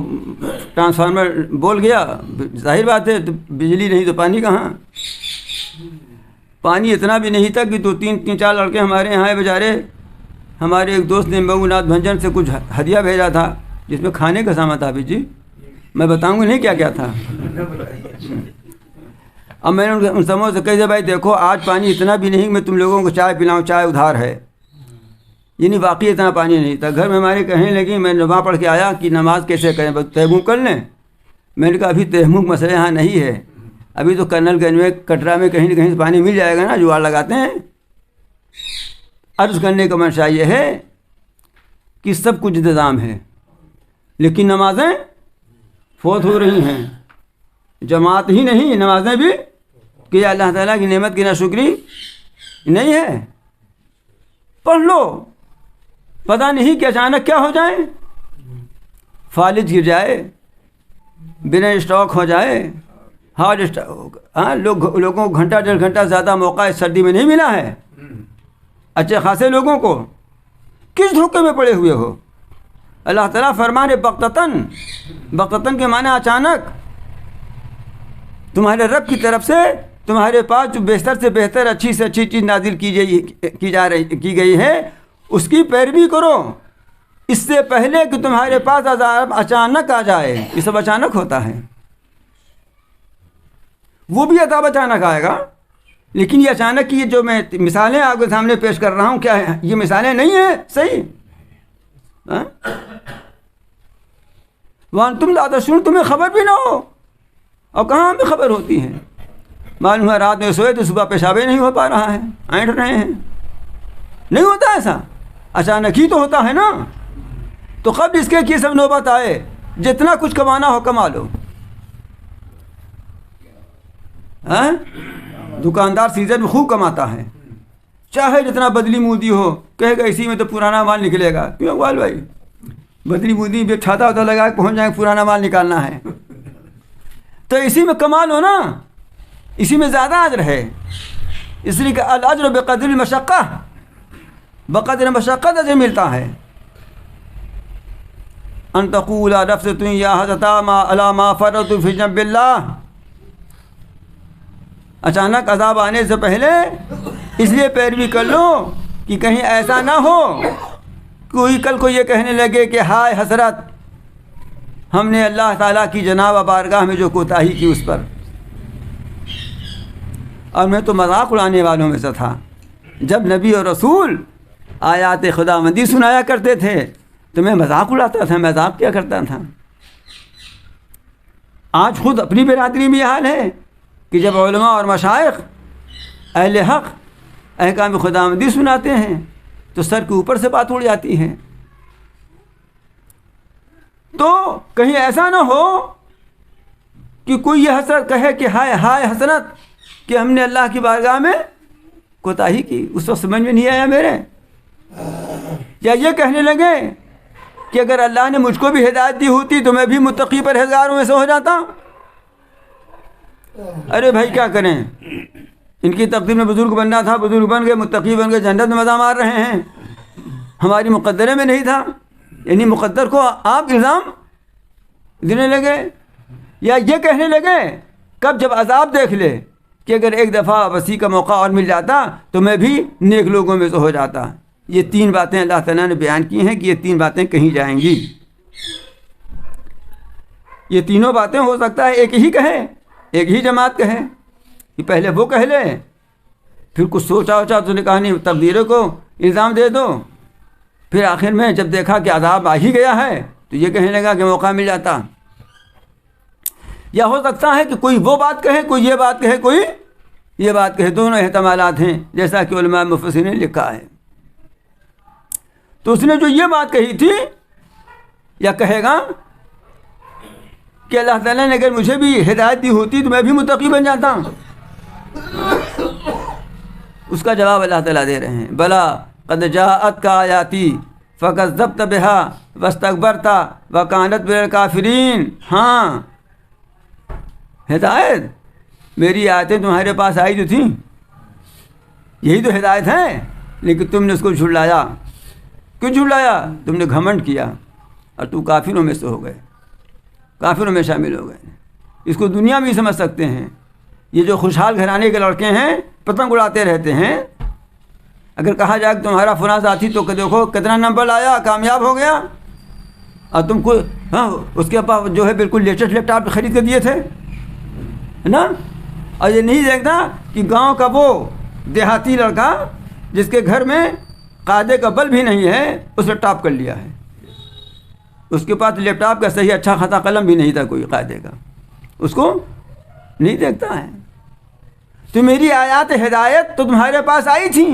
ٹرانسفارمر بول گیا. ظاہر بات ہے, تو بجلی نہیں تو پانی کہاں. پانی اتنا بھی نہیں تھا کہ تو تین چار لڑکے ہمارے یہاں آئے بیچارے. ہمارے ایک دوست نے مغوناتھ بھنجن سے کچھ ہدیہ بھیجا تھا جس میں کھانے کا سامان تھا. بھی جی میں بتاؤں گا نہیں کیا کیا تھا. اب میں نے ان سموں سے کہہ دیا بھائی دیکھو آج پانی اتنا بھی نہیں میں تم لوگوں کو چائے پلاؤں, چائے ادھار ہے. یعنی واقعی اتنا پانی نہیں تھا. گھر میں ہمارے کہنے لگی, میں نماز پڑھ کے آیا کہ نماز کیسے کریں, بس تیمم کر لیں. میں نے کہا ابھی تیمم مسئلہ یہاں نہیں ہے, ابھی تو کرنل گنج میں کٹرا میں کہیں نہ کہیں پانی مل جائے گا نا, جوار لگاتے ہیں. عرض کرنے کا منشا یہ ہے کہ سب کچھ انتظام ہے لیکن نمازیں فوت ہو رہی ہیں. جماعت ہی نہیں, نمازیں بھی کہ اللہ تعالیٰ کی نعمت کی ناشکری نہیں ہے. پڑھ لو, پتہ نہیں کہ اچانک کیا ہو جائے, فالج گر جائے, بنا اسٹاک ہو جائے, ہارڈ اسٹاک. ہاں لوگوں کو گھنٹہ ڈیڑھ گھنٹہ زیادہ موقع اس سردی میں نہیں ملا ہے. اچھے خاصے لوگوں کو کس دھوکے میں پڑے ہوئے ہو. اللہ تعالیٰ فرمانے بغتتاً, بغتتاً کے معنی اچانک. تمہارے رب کی طرف سے تمہارے پاس جو بہتر سے بہتر اچھی سے اچھی چیز نازل کی گئی ہے اس کی پیروی کرو, اس سے پہلے کہ تمہارے پاس عذاب اچانک آ جائے. یہ سب اچانک ہوتا ہے. وہ بھی عذاب اچانک آئے گا, لیکن یہ اچانک کی جو میں مثالیں آپ کے سامنے پیش کر رہا ہوں کیا ہے, یہ مثالیں نہیں ہیں صحیح. وہاں تم لا تشعرون, تمہیں خبر بھی نہ ہو. اور کہاں ہمیں خبر ہوتی ہے. معلوم ہے رات میں سوئے تو صبح پیشاب نہیں ہو پا رہا ہے, اینٹ رہے ہیں. نہیں ہوتا ایسا, اچانک ہی تو ہوتا ہے نا. تو قبل اس کے کی سب نوبت آئے, جتنا کچھ کمانا ہو کما لو. دکاندار سیزن میں خوب کماتا ہے, چاہے جتنا بدلی مودی ہو, کہے گا اسی میں تو پرانا مال نکلے گا. کیوں اقبال بھائی, بدلی مودی بھی چھاتا ہوتا لگا کے پہنچ جائیں, پرانا مال نکالنا ہے. تو اسی میں کمال ہو نا, اسی میں زیادہ اجر ہے. اس لیے کہ الاجر بقدر المشقہ, بقدر مشقت اجر ملتا ہے. ان تقول نفس یا حضرت ما فرط فی جنب اللہ. اچانک عذاب آنے سے پہلے اس لیے پیروی کر لو کہ کہیں ایسا نہ ہو کوئی کل کو یہ کہنے لگے کہ ہائے حسرت, ہم نے اللہ تعالیٰ کی جناب بارگاہ میں جو کوتاہی کی اس پر. اور میں تو مذاق اڑانے والوں میں سے تھا. جب نبی اور رسول آیات خداوندی سنایا کرتے تھے تو میں مذاق اڑاتا تھا, مذاق کیا کرتا تھا. آج خود اپنی برادری میں یہ حال ہے کہ جب علماء اور مشائخ اہل حق احکام خداوندی سناتے ہیں تو سر کے اوپر سے بات اڑ جاتی ہے. تو کہیں ایسا نہ ہو کہ کوئی یہ حسرت کہے کہ ہائے ہائے حسرت کہ ہم نے اللہ کی بارگاہ میں کوتاہی کی. اس وقت سمجھ میں نہیں آیا میرے. یا یہ کہنے لگے کہ اگر اللہ نے مجھ کو بھی ہدایت دی ہوتی تو میں بھی متقی پرہیزگاروں میں سے ہو جاتا. ارے بھائی کیا کریں, ان کی تقدیر میں بزرگ بننا تھا, بزرگ بن گئے, متقی بن گئے, جنت میں مزہ مار رہے ہیں. ہماری مقدرے میں نہیں تھا. یعنی مقدر کو آپ الزام دینے لگے. یا یہ کہنے لگے کب جب عذاب دیکھ لے کہ اگر ایک دفعہ وسیع کا موقع اور مل جاتا تو میں بھی نیک لوگوں میں سے ہو جاتا. یہ تین باتیں اللہ تعالیٰ نے بیان کی ہیں کہ یہ تین باتیں کہیں جائیں گی. یہ تینوں باتیں ہو سکتا ہے ایک ہی کہے, ایک ہی جماعت کہے کہ پہلے وہ کہہ لے, پھر کچھ سوچا ووچا تو نے کہا نہیں تقدیروں کو الزام دے دو, پھر آخر میں جب دیکھا کہ عذاب آ ہی گیا ہے تو یہ کہنے لگا کہ موقع مل جاتا. یا ہو سکتا ہے کہ کوئی وہ بات کہے, کوئی یہ بات کہے, کوئی یہ بات کہے. دونوں احتمالات ہیں جیسا کہ علماء مفسرین نے لکھا ہے. تو اس نے جو یہ بات کہی تھی یا کہے گا کہ اللہ تعالیٰ نے اگر مجھے بھی ہدایت دی ہوتی تو میں بھی متقی بن جاتا. اس کا جواب اللہ تعالیٰ دے رہے ہیں, بلا قد جاءتک آیاتی فکذبت بها واستکبرت وکانت من الکافرین. ہاں ہدایت، میری آیتیں تمہارے پاس آئی جو تھیں، یہی تو ہدایت ہے، لیکن تم نے اس کو جھٹلایا. کیوں جھٹلایا؟ تم نے گھمنڈ کیا اور تم کافروں میں سے ہو گئے، کافروں میں شامل ہو گئے. اس کو دنیا بھی سمجھ سکتے ہیں. یہ جو خوشحال گھرانے کے لڑکے ہیں پتنگ اڑاتے رہتے ہیں، اگر کہا جائے کہ تمہارا فلاں ساتھی تو کہ دیکھو کتنا نمبر لایا، کامیاب ہو گیا، اور تم کو ہاں اس کے پاس جو ہے بالکل لیٹسٹ لیپ ٹاپ خرید کے دیے تھے نا، اور یہ نہیں دیکھتا کہ گاؤں کا وہ دیہاتی لڑکا جس کے گھر میں قاعدے کا بل بھی نہیں ہے اس نے ٹاپ کر لیا ہے. اس کے پاس لیپ ٹاپ کا صحیح اچھا خطا قلم بھی نہیں تھا کوئی قاعدے کا، اس کو نہیں دیکھتا ہے. تو میری آیات ہدایت تو تمہارے پاس آئی تھیں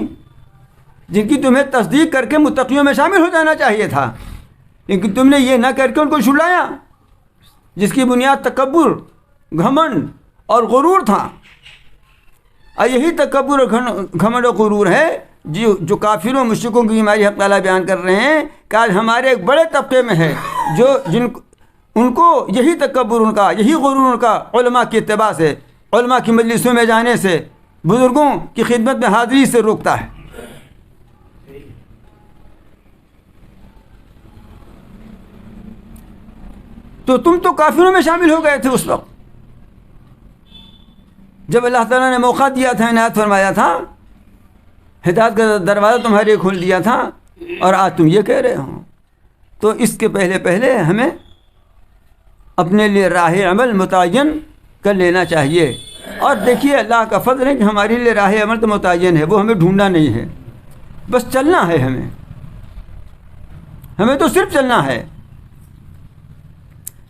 جن کی تمہیں تصدیق کر کے متقیوں میں شامل ہو جانا چاہیے تھا، لیکن تم نے یہ نہ کر کے ان کو جھٹلایا، جس کی بنیاد تکبر، گھمنڈ اور غرور تھا. اور یہی تکبر اور گھمنڈ اور غرور ہے جو کافروں مشرکوں کی بیماری حق تعالیٰ بیان کر رہے ہیں کہ آج ہمارے ایک بڑے طبقے میں ہے جو ان کو یہی تکبر ان کا، یہی غرور ان کا علماء کی اتباع سے، علماء کی مجلسوں میں جانے سے، بزرگوں کی خدمت میں حاضری سے روکتا ہے. تو تم تو کافروں میں شامل ہو گئے تھے اس وقت جب اللہ تعالیٰ نے موقع دیا تھا، عنایت فرمایا تھا، ہدایت کا دروازہ تمہارے کھول دیا تھا، اور آج تم یہ کہہ رہے ہو. تو اس کے پہلے ہمیں اپنے لیے راہ عمل متعین کر لینا چاہیے. اور دیکھیے اللہ کا فضل ہے کہ ہمارے لیے راہ عمل تو متعین ہے، وہ ہمیں ڈھونڈنا نہیں ہے، بس چلنا ہے. ہمیں تو صرف چلنا ہے.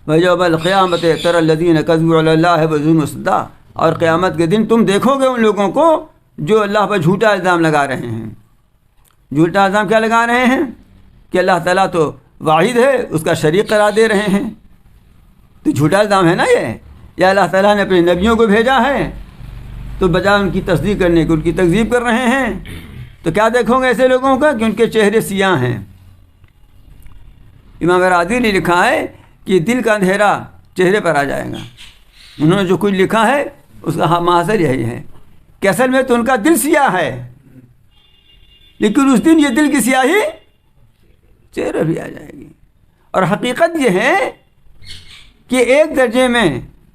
وَيَوْمَ الْقِيَامَةِ تَرَى الَّذِينَ كَذَبُوا عَلَى اللَّهِ وَظُلْمُ الصِّدَّةِ. اور قیامت کے دن تم دیکھو گے ان لوگوں کو جو اللہ پر جھوٹا الزام لگا رہے ہیں. جھوٹا الزام کیا لگا رہے ہیں؟ کہ اللہ تعالیٰ تو واحد ہے، اس کا شریک قرار دے رہے ہیں. تو جھوٹا الزام ہے نا یہ. یا اللہ تعالیٰ نے اپنے نبیوں کو بھیجا ہے تو بجائے ان کی تصدیق کرنے کی ان کی تکذیب کر رہے ہیں. تو کیا دیکھو گے ایسے لوگوں کا کہ ان کے چہرے سیاہ ہیں. امام راضی نے لکھا ہے کہ دل کا اندھیرا چہرے پر آ جائے گا. انہوں نے جو کچھ لکھا ہے اس کا محاصر یہی ہے کہ اصل میں تو ان کا دل سیاہ ہے، لیکن اس دن یہ دل کی سیاہی چہرے بھی آ جائے گی. اور حقیقت یہ ہے کہ ایک درجے میں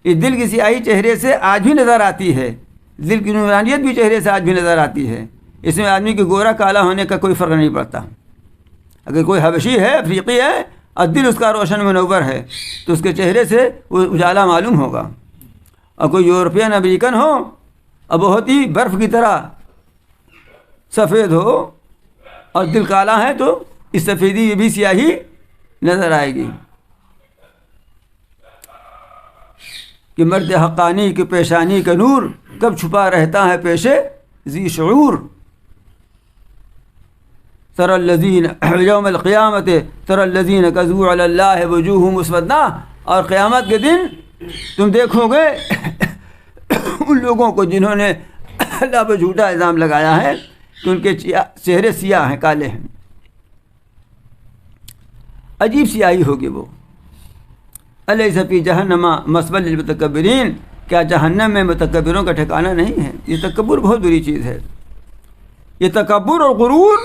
اس دل کی سیاہی چہرے سے آج بھی نظر آتی ہے، دل کی نورانیت بھی چہرے سے آج بھی نظر آتی ہے. اس میں آدمی کے گورا کالا ہونے کا کوئی فرق نہیں پڑتا. اگر کوئی حبشی ہے، افریقی ہے، اور دل اس کا روشن منور ہے تو اس کے چہرے سے وہ اجالا معلوم ہوگا. اور کوئی یورپین امریکن ہو اور بہت ہی برف کی طرح سفید ہو اور دل کالا ہے تو اس سفیدی میں بھی سیاہی نظر آئے گی. کہ مرد حقانی کی پیشانی کا نور کب چھپا رہتا ہے پیشے ذی شعور. تری الذین یوم القیامت تری الذین کذبوا علی اللہ وجوہہم مسودہ. اور قیامت کے دن تم دیکھو گے ان لوگوں کو جنہوں نے اللہ پہ جھوٹا الزام لگایا ہے کہ ان کے چہرے سیاہ ہیں، کالے ہیں. عجیب سیاہی ہوگی وہ. الیس فی جہنم مثوی للمتکبرین. کیا جہنم میں متکبروں کا ٹھکانہ نہیں ہے؟ یہ تکبر بہت بری چیز ہے. یہ تکبر اور غرور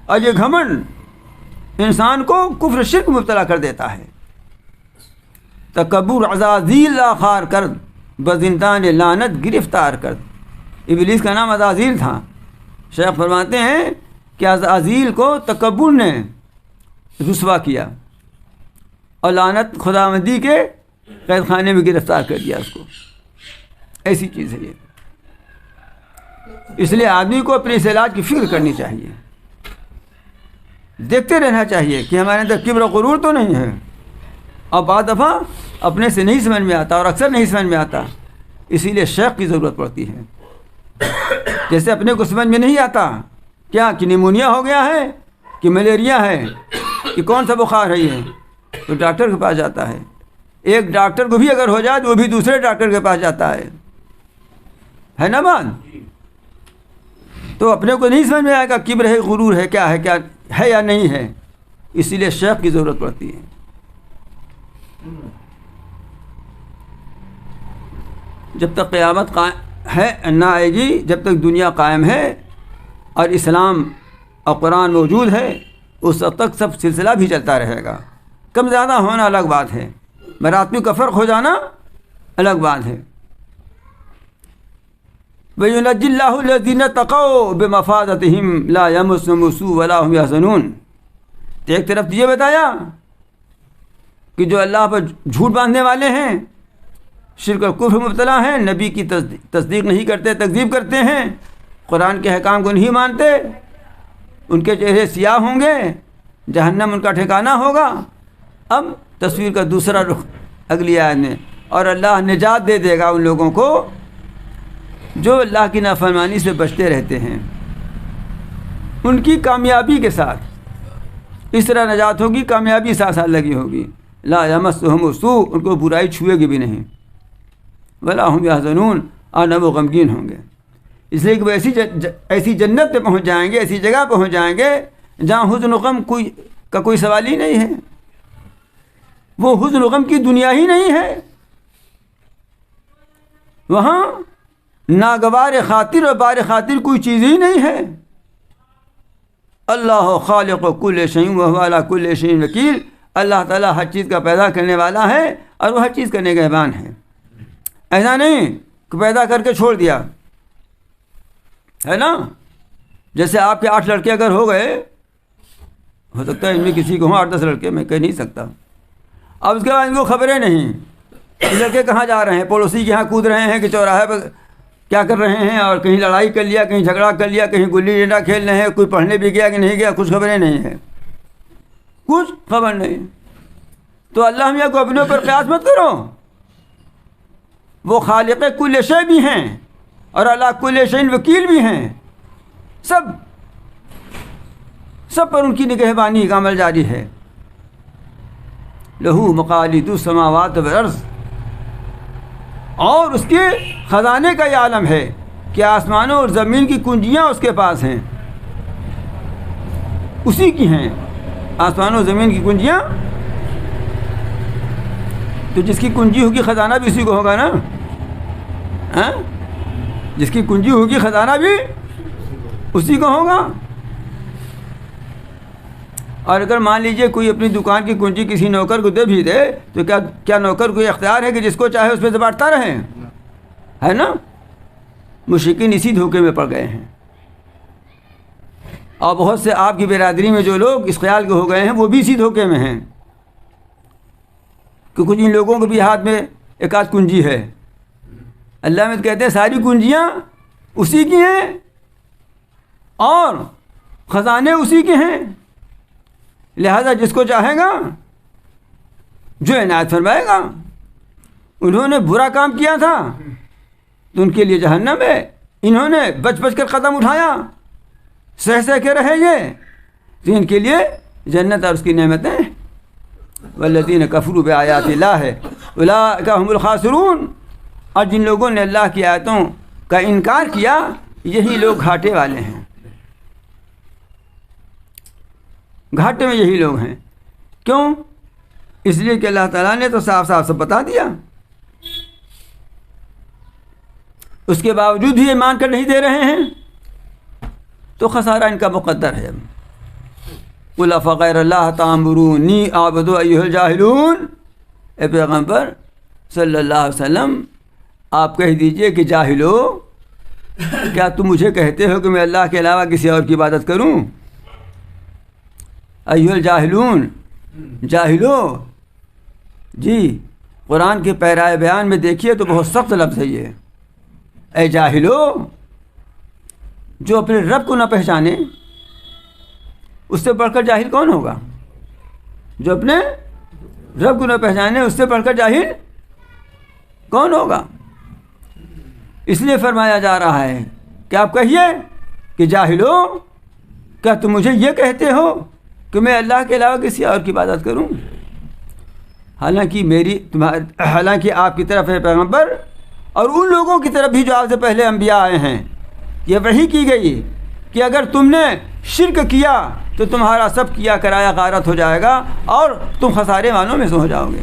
اور یہ گھمنڈ انسان کو کفر شرک مبتلا کر دیتا ہے. تکبر عزازیل آخار کرد بزندان لعنت گرفتار کرد. ابلیس کا نام عزازیل تھا. شیخ فرماتے ہیں کہ عزازیل کو تکبر نے رسوا کیا اور لعنت خداوندی کے قید خانے میں گرفتار کر دیا اس کو. ایسی چیز ہے یہ. اس لیے آدمی کو اپنے اس علاج کی فکر کرنی چاہیے، دیکھتے رہنا چاہیے کہ ہمارے اندر کبر و غرور تو نہیں ہے. اور بعض دفعہ اپنے سے نہیں سمجھ میں آتا اور اکثر نہیں سمجھ میں آتا، اسی لیے شیخ کی ضرورت پڑتی ہے. جیسے اپنے کو سمجھ میں نہیں آتا کیا کہ نیمونیا ہو گیا ہے کہ ملیریا ہے کہ کون سا بخار ہے یہ، تو ڈاکٹر کے پاس جاتا ہے. ایک ڈاکٹر کو بھی اگر ہو جائے تو وہ بھی دوسرے ڈاکٹر کے پاس جاتا ہے نا بات. تو اپنے کو نہیں سمجھ میں آئے گا کبر ہے غرور ہے کیا ہے یا نہیں ہے. اسی لیے شیخ کی ضرورت پڑتی ہے. جب تک قیامت ہے نہ آئے گی، جب تک دنیا قائم ہے اور اسلام اور قرآن موجود ہے، اس وقت تک سب سلسلہ بھی چلتا رہے گا. کم زیادہ ہونا الگ بات ہے، مراتب کا فرق ہو جانا الگ بات ہے. وَيُنَجِّي اللَّهُ الَّذِينَ اتَّقَوْا بِمَفَازَتِهِمْ لَا يَمَسُّهُمُ السُّوءُ وَلَا هُمْ يَحْزَنُونَ. تو ایک طرف یہ بتایا کہ جو اللہ پر جھوٹ باندھنے والے ہیں، شرک اور کفر مبتلا ہیں، نبی کی تصدیق نہیں کرتے، تکذیب کرتے ہیں، قرآن کے احکام کو نہیں مانتے، ان کے چہرے سیاہ ہوں گے، جہنم ان کا ٹھکانہ ہوگا. اب تصویر کا دوسرا رخ اگلی آیت میں، اور اللہ نجات دے دے گا ان لوگوں کو جو اللہ کی نافرمانی سے بچتے رہتے ہیں، ان کی کامیابی کے ساتھ. اس طرح نجات ہوگی، کامیابی ساتھ ساتھ لگی ہوگی. لا یمسہم السوء، ان کو برائی چھوئے گی بھی نہیں. ولا ہم یحزنون، اور نہ وہ غمگین ہوں گے. اس لیے کہ وہ ایسی جنت پہ پہنچ جائیں گے، ایسی جگہ پہنچ جائیں گے جہاں حزن و غم کا کوئی سوال ہی نہیں ہے. وہ حزن و غم کی دنیا ہی نہیں ہے. وہاں ناگوار خاطر اور بار خاطر کوئی چیز ہی نہیں ہے. اللہ خالق کل شیء وهو علی کل شیء وکیل. اللہ تعالیٰ ہر چیز کا پیدا کرنے والا ہے اور وہ ہر چیز کا نگہبان ہے. ایسا نہیں کہ پیدا کر کے چھوڑ دیا ہے نا. جیسے آپ کے 8 لڑکے اگر ہو گئے، ہو سکتا ہے ان میں کسی کو ہوں 8-10 لڑکے، میں کہہ نہیں سکتا. اب اس کے بعد ان کو خبریں نہیں لڑکے کہاں جا رہے ہیں، پڑوسی کے یہاں کود رہے ہیں کہ چوراہے پہ کیا کر رہے ہیں، اور کہیں لڑائی کر لیا، کہیں جھگڑا کر لیا، کہیں گلی ڈنڈا کھیل رہے ہیں، کوئی پڑھنے بھی گیا کہ نہیں گیا، کچھ خبریں نہیں ہیں، کچھ خبر نہیں. تو اللہ میاں کو اپنے اوپر قیاس مت کرو. وہ خالق کل شے بھی ہیں اور اللہ کل شیء وکیل بھی ہیں. سب پر ان کی نگہبانی کا عمل جاری ہے. لہو مقالید السماوات والارض، اور اس کے خزانے کا یہ عالم ہے کہ آسمانوں اور زمین کی کنجیاں اس کے پاس ہیں، اسی کی ہیں آسمانوں اور زمین کی کنجیاں. تو جس کی کنجی ہوگی خزانہ بھی اسی کو ہوگا نا. جس کی کنجی ہوگی خزانہ بھی اسی کو ہوگا. اور اگر مان لیجئے کوئی اپنی دکان کی کنجی کسی نوکر کو دے بھی دے تو کیا نوکر کو یہ اختیار ہے کہ جس کو چاہے اس پہ سے بانٹتا رہے؟ ہے نا. مشرکین اسی دھوکے میں پڑ گئے ہیں. اور بہت سے آپ کی برادری میں جو لوگ اس خیال کے ہو گئے ہیں وہ بھی اسی دھوکے میں ہیں کہ کچھ ان لوگوں کو بھی ہاتھ میں ایک آدھ کنجی ہے. اللہ میں کہتے ہیں ساری کنجیاں اسی کی ہیں اور خزانے اسی کے ہیں، لہذا جس کو چاہے گا جو عنایت فرمائے گا. انہوں نے برا کام کیا تھا تو ان کے لیے جہنم ہے. انہوں نے بچ بچ کر قدم اٹھایا، سہ کے رہے یہ، تو ان کے لیے جنت اور اس کی نعمتیں. والذین کفروا بآیات اللہ اولئک هم الخاسرون. اور جن لوگوں نے اللہ کی آیتوں کا انکار کیا یہی لوگ گھاٹے والے ہیں. گھاٹے میں یہی لوگ ہیں. کیوں؟ اس لیے کہ اللہ تعالیٰ نے تو صاف صاف سب بتا دیا، اس کے باوجود بھی ایمان کر نہیں دے رہے ہیں، تو خسارہ ان کا مقدر ہے. قُلْ أَفَغَيْرَ اللَّهِ تَأْمُرُونِّي أَعْبُدُ أَيُّهَا الْجَاهِلُونَ. اے پیغمبر صلی اللہ علیہ وسلم آپ کہہ دیجئے کہ جاہلو، کیا تم مجھے کہتے ہو کہ میں اللہ کے علاوہ کسی اور کی عبادت کروں؟ ایھا الجاہلون، جاہلو. جی قرآن کے پیرائے بیان میں دیکھیے تو بہت سخت لفظ ہے یہ. اے جاہلو، جو اپنے رب کو نہ پہچانے اس سے بڑھ کر جاہل کون ہوگا؟ جو اپنے رب کو نہ پہچانے اس سے بڑھ کر جاہل کون ہوگا؟ اس لیے فرمایا جا رہا ہے کہ آپ کہیے کہ جاہلو، کیا تم مجھے یہ کہتے ہو کہ میں اللہ کے علاوہ کسی اور کی عبادت کروں؟ حالانکہ آپ کی طرف ہے پیغمبر اور ان لوگوں کی طرف بھی جو آپ سے پہلے انبیاء آئے ہیں، یہ وحی کی گئی کہ اگر تم نے شرک کیا تو تمہارا سب کیا کرایا غارت ہو جائے گا اور تم خسارے والوں میں سے ہو جاؤ گے۔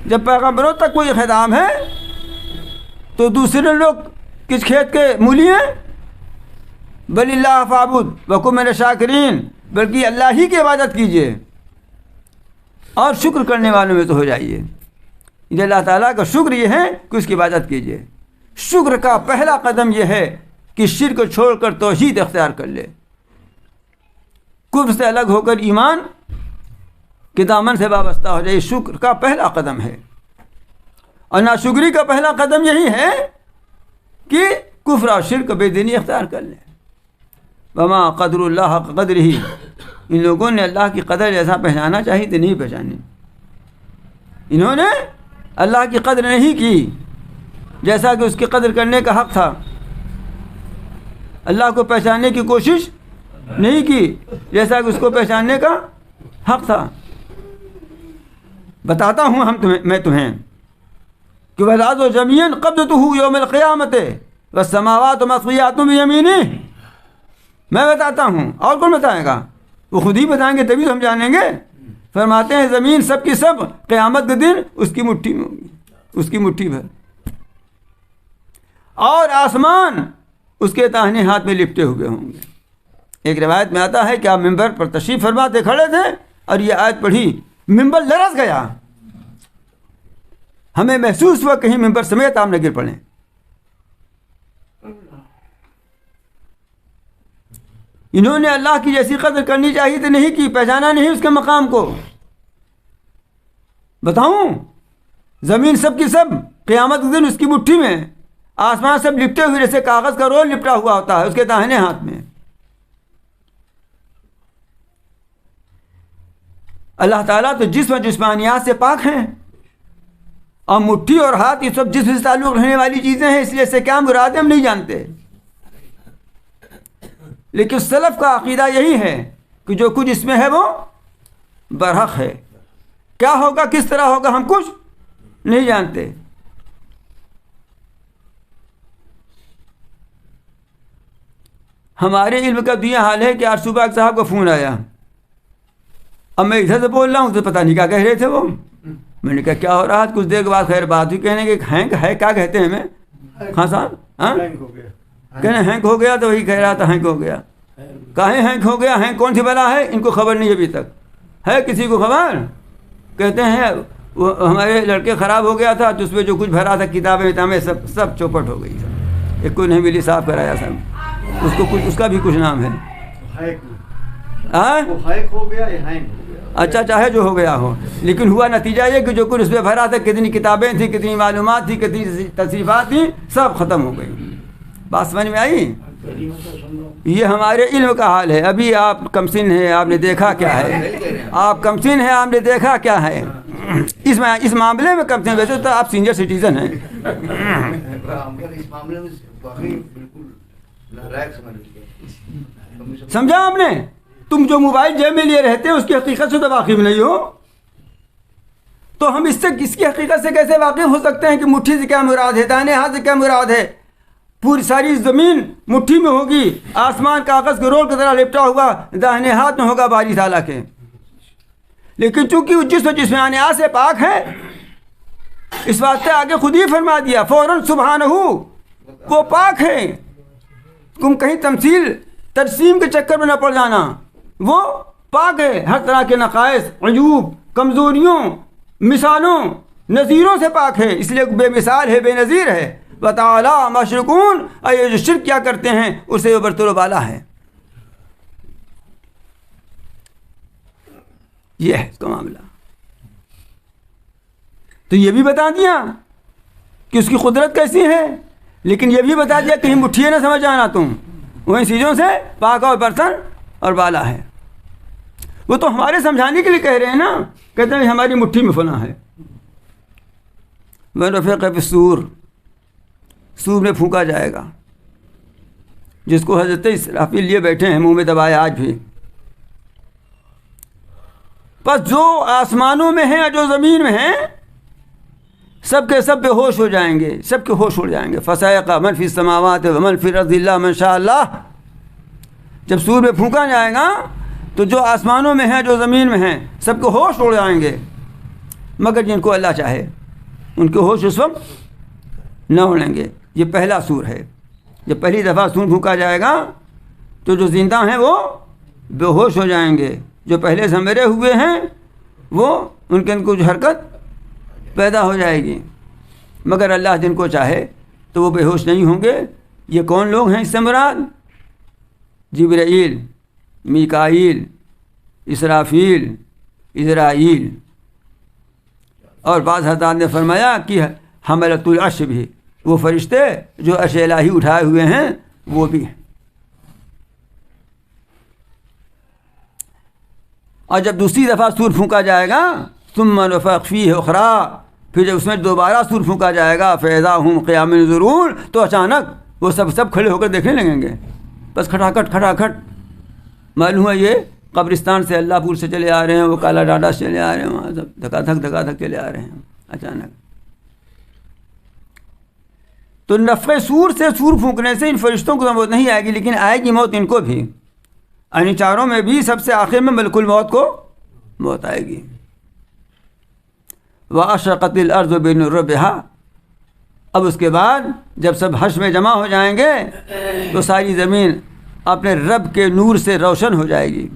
جب پیغمبروں تک کوئی خطاب ہے تو دوسرے لوگ کس کھیت کے مولی ہیں؟ بل اللہ فاعبد وکن من الشاکرین، بلکہ اللہ ہی کی عبادت کیجیے اور شکر کرنے والوں میں تو ہو جائیے۔ یہ اللہ تعالیٰ کا شکر یہ ہے کہ اس کی عبادت کیجیے۔ شکر کا پہلا قدم یہ ہے کہ شرک کو چھوڑ کر توحید اختیار کر لے، کفر سے الگ ہو کر ایمان کے دامن سے وابستہ ہو جائے۔ شکر کا پہلا قدم ہے، اور ناشکری کا پہلا قدم یہی ہے کہ کفر اور شرک بے دینی اختیار کر لیں۔ وما قدر اللہ حق قدرہ، ان لوگوں نے اللہ کی قدر جیسا پہچانا چاہیے تو نہیں پہچانی، انہوں نے اللہ کی قدر نہیں کی جیسا کہ اس کی قدر کرنے کا حق تھا، اللہ کو پہچاننے کی کوشش نہیں کی جیسا کہ اس کو پہچاننے کا حق تھا۔ بتاتا ہوں میں تمہیں کہ وَالْأَرْضُ جَمِيعًا قَبْضَتُهُ يَوْمَ الْقِيَامَةِ وَالسَّمَاوَاتُ مَطْوِيَّاتٌ بِيَمِينِهِ، میں بتاتا ہوں، اور کون بتائے گا؟ وہ خود ہی بتائیں گے تبھی تو ہم جانیں گے۔ فرماتے ہیں زمین سب کی سب قیامت کے دن اس کی مٹھی میں ہوگی، اس کی مٹھی بھر، اور آسمان اس کے داہنے ہاتھ میں لپٹے ہوئے ہوں گے۔ ایک روایت میں آتا ہے کہ آپ ممبر پر تشریف فرماتے کھڑے تھے اور یہ آیت پڑھی، ممبر لرز گیا، ہمیں محسوس ہوا کہیں ممبر سمیت آپ نہ گر پڑیں۔ انہوں نے اللہ کی جیسی قدر کرنی چاہیے تو نہیں کی، پہچانا نہیں اس کے مقام کو۔ بتاؤں، زمین سب کی سب قیامت کے دن اس کی مٹھی میں، آسمان سب لپٹے ہوئے جیسے کاغذ کا رول لپٹا ہوا ہوتا ہے اس کے داہنے ہاتھ میں۔ اللہ تعالیٰ تو جسم و جسمانیات سے پاک ہیں، اور مٹھی اور ہاتھ یہ سب جسم سے تعلق رہنے والی چیزیں ہیں، اس لیے سے کیا مراد ہے ہم نہیں جانتے۔ لیکن سلف کا عقیدہ یہی ہے کہ جو کچھ اس میں ہے وہ برحق ہے، کیا ہوگا کس طرح ہوگا ہم کچھ نہیں جانتے۔ ہمارے علم کا تو یہ حال ہے کہ آج صبح ایک صاحب کا فون آیا، اب میں ادھر سے بول رہا ہوں تو پتہ نہیں کیا کہہ رہے تھے وہ، میں نے کہا کیا ہو رہا ہے؟ کچھ دیر کے بعد خیر بات ہوئی، کہنے کہ ہینک ہے، کیا کہتے ہیں ہمیں خان صاحب؟ ہاں کہنے ہینک ہو گیا، تو وہی کہہ رہا تھا ہینک ہو گیا۔ کہیں ہینک ہو گیا، ہینک کون سی بلا ہے؟ ان کو خبر نہیں ابھی تک ہے، کسی کو خبر؟ کہتے ہیں وہ ہمارے لڑکے خراب ہو گیا تھا تو اس میں جو کچھ بھرا تھا کتابیں وتابیں سب چوپٹ ہو گئی، سب ایک کوئی نہیں ملی، صاف کرایا سب، اس کو کچھ اس کا بھی کچھ نام ہے۔ اچھا چاہے جو ہو گیا ہو، لیکن ہوا نتیجہ یہ کہ جو کچھ اس میں بھرا تھا، کتنی کتابیں تھیں، کتنی معلومات تھی، کتنی تصریفات تھیں، سب ختم ہو گئی۔ بات سمجھ میں آئی؟ یہ ہمارے علم کا حال ہے۔ ابھی آپ کمسن ہیں، آپ نے دیکھا کیا ہے، آپ کمسن ہیں، آپ نے دیکھا کیا ہے اس معاملے میں کمسن، ویسے تو آپ سینئر سٹیزن ہیں۔ سمجھا آپ نے؟ تم جو موبائل جیب میں لیے رہتے ہیں اس کی حقیقت سے تو واقف نہیں ہو، تو ہم اس کی حقیقت سے کیسے واقف ہو سکتے ہیں کہ مٹھی سے کیا مراد ہے، دائیں ہاتھ سے کیا مراد ہے؟ پوری ساری زمین مٹھی میں ہوگی، آسمان کاغذ کے رول کی طرح لپٹا ہوا داہنے ہاتھ میں ہوگا باری تعالیٰ کے، لیکن چونکہ وہ جسم و جسمانیات سے پاک ہے اس واسطے آگے خود ہی فرما دیا فوراً سبحانہ، وہ پاک ہے۔ تم کہیں تمثیل ترسیم کے چکر میں نہ پڑ جانا، وہ پاک ہے، ہر طرح کے نقائص، عیوب، کمزوریوں، مثالوں، نظیروں سے پاک ہے، اس لیے بے مثال ہے، بے نظیر ہے۔ وَتَعَالَىٰ مَا يُشْرِكُونَ، اور یہ جو شرک کیا کرتے ہیں اسے وہ برتر و بالا ہے۔ یہ ہے اس کا معاملہ۔ تو یہ بھی بتا دیا کہ اس کی قدرت کیسی ہے، لیکن یہ بھی بتا دیا کہیں مٹھیے نہ سمجھ آنا تم، وہی چیزوں سے پاک اور برتر اور بالا ہے۔ وہ تو ہمارے سمجھانے کے لیے کہہ رہے ہیں نا، کہتے ہیں ہماری مٹھی میں فلاں ہے۔ وَنُفِخَ فِي الصُّورِ، سور میں پھونکا جائے گا، جس کو حضرت اسرافیل لیے بیٹھے ہیں منہ میں دبائے آج بھی۔ پس جو آسمانوں میں ہیں اور جو زمین میں ہیں سب کے سب بے ہوش ہو جائیں گے، سب کے ہوش اڑ جائیں گے۔ فَصَعِقَ مَن فِي السَّمَاوَاتِ وَمَن فِي الْأَرْضِ إِلَّا مَن شَاءَ اللَّهُ، جب سور میں پھونکا جائے گا تو جو آسمانوں میں ہیں جو زمین میں ہیں سب کو ہوش اڑ جائیں گے، مگر جن کو اللہ چاہے ان کے ہوش اس وقت نہ اڑیں گے۔ یہ پہلا سور ہے۔ جب پہلی دفعہ سور پھونکا جائے گا تو جو زندہ ہیں وہ بے ہوش ہو جائیں گے، جو پہلے سے مرے ہوئے ہیں وہ ان کے کچھ حرکت پیدا ہو جائے گی، مگر اللہ جن کو چاہے تو وہ بے ہوش نہیں ہوں گے۔ یہ کون لوگ ہیں اس سے مراد؟ جبرائیل، میکائیل، اسرافیل، عزرائیل، اور بعض حضرات نے فرمایا کہ حملۃ العرش بھی، وہ فرشتے جو عرش الہی اٹھائے ہوئے ہیں وہ بھی ہیں۔ اور جب دوسری دفعہ سور پھونکا جائے گا ثم نفخ فیہ اخری، پھر جب اس میں دوبارہ سور پھونکا جائے گا فاذا ھم قیام ینظرون، تو اچانک وہ سب کھڑے ہو کر دیکھنے لگیں گے، بس کھٹاکھٹ کھٹاکھٹ۔ معلوم ہے یہ قبرستان سے اللہ پور سے چلے آ رہے ہیں، وہ کالا ڈاڈا سے چلے آ رہے ہیں، وہاں سب دھکا دھک چلے آ رہے ہیں اچانک۔ تو نفخ سور سے، سور پھونکنے سے ان فرشتوں کو موت نہیں آئے گی، لیکن آئے گی موت ان کو بھی، یعنی چاروں میں بھی سب سے آخر میں ملک الموت کو موت آئے گی۔ وَأَشْرَقَتِ الْأَرْضُ بِنُورِ رَبِّهَا، اب اس کے بعد جب سب حشر میں جمع ہو جائیں گے تو ساری زمین اپنے رب کے نور سے روشن ہو جائے گی۔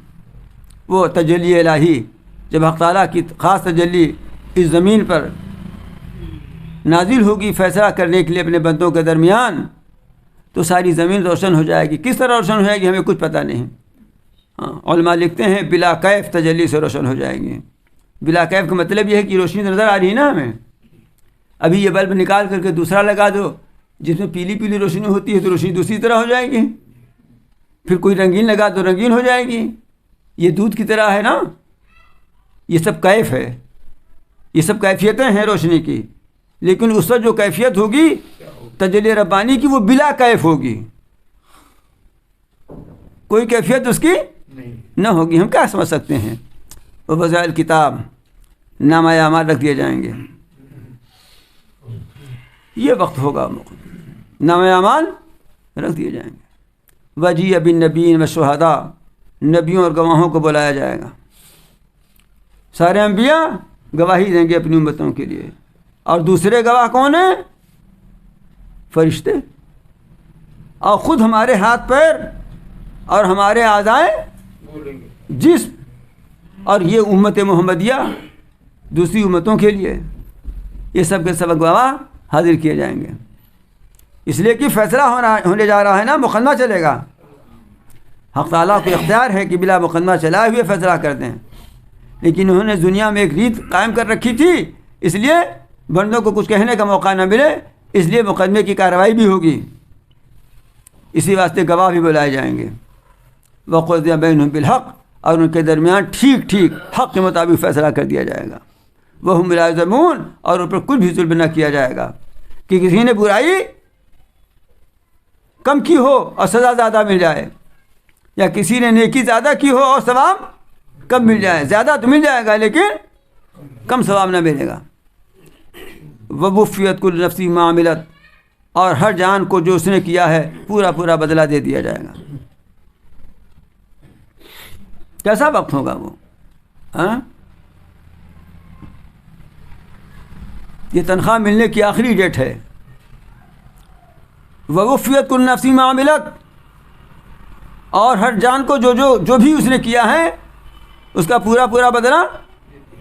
وہ تجلی الہی جب حق تعالیٰ کی خاص تجلی اس زمین پر نازل ہوگی فیصلہ کرنے کے لیے اپنے بندوں کے درمیان، تو ساری زمین روشن ہو جائے گی۔ کس طرح روشن ہو جائے گی ہمیں کچھ پتہ نہیں، علماء لکھتے ہیں بلا کیف تجلی سے روشن ہو جائے گی۔ بلا کیف کا مطلب یہ ہے کہ روشنی نظر آ رہی ہے نا ہمیں، ابھی یہ بلب نکال کر کے دوسرا لگا دو جس میں پیلی پیلی روشنی ہوتی ہے تو روشنی دوسری طرح ہو جائے گی، پھر کوئی رنگین لگا تو رنگین ہو جائے گی۔ یہ دودھ کی طرح ہے نا، یہ سب کیف ہے، یہ سب کیفیتیں ہیں روشنی کی، لیکن اس وقت جو کیفیت ہوگی تجلی ربانی کی وہ بلا کیف ہوگی، کوئی کیفیت اس کی نہ ہوگی۔ ہم کیا سمجھ سکتے ہیں؟ وہ وضائل کتاب نامہ اعمال رکھ دیے جائیں گے، یہ وقت ہوگا نامہ اعمال رکھ دیے جائیں گے۔ وجیء بالنبیین والشہداء، نبیوں اور گواہوں کو بلایا جائے گا، سارے انبیاء گواہی دیں گے اپنی امتوں کے لیے، اور دوسرے گواہ کون ہیں؟ فرشتے، اور خود ہمارے ہاتھ پیر اور ہمارے اعضائے جسم، اور یہ امت محمدیہ دوسری امتوں کے لیے، یہ سب کے سب گواہ حاضر کیے جائیں گے، اس لیے کہ فیصلہ ہونے جا رہا ہے نا، مقدمہ چلے گا۔ حق تعالیٰ کو اختیار ہے کہ بلا مقدمہ چلائے ہوئے فیصلہ کر دیں، لیکن انہوں نے دنیا میں ایک ریت قائم کر رکھی تھی، اس لیے بندوں کو کچھ کہنے کا موقع نہ ملے، اس لیے مقدمے کی کارروائی بھی ہوگی، اسی واسطے گواہ بھی بلائے جائیں گے۔ وَقُضِیَ بَیْنَهُم بِالْحَقِّ، اور ان کے درمیان ٹھیک ٹھیک حق کے مطابق فیصلہ کر دیا جائے گا۔ وَهُمْ لَا يُظْلَمُونَ، اور ان پر کچھ بھی ظلم نہ کیا جائے گا کہ کسی نے برائی کم کی ہو اور سزا زیادہ مل جائے، یا کسی نے نیکی زیادہ کی ہو اور ثواب کم مل جائے، زیادہ تو مل جائے گا لیکن کم ثواب نہ ملے گا۔ وَوُفِّيَتْ كُلُّ نَفْسٍ مَا عَمِلَتْ، اور ہر جان کو جو اس نے کیا ہے پورا پورا بدلہ دے دیا جائے گا۔ کیسا وقت ہوگا وہ؟ یہ تنخواہ ملنے کی آخری ڈیٹ ہے۔ وَوُفِّيَتْ كُلُّ نَفْسٍ مَا عَمِلَتْ، اور ہر جان کو جو بھی اس نے کیا ہے اس کا پورا پورا بدلہ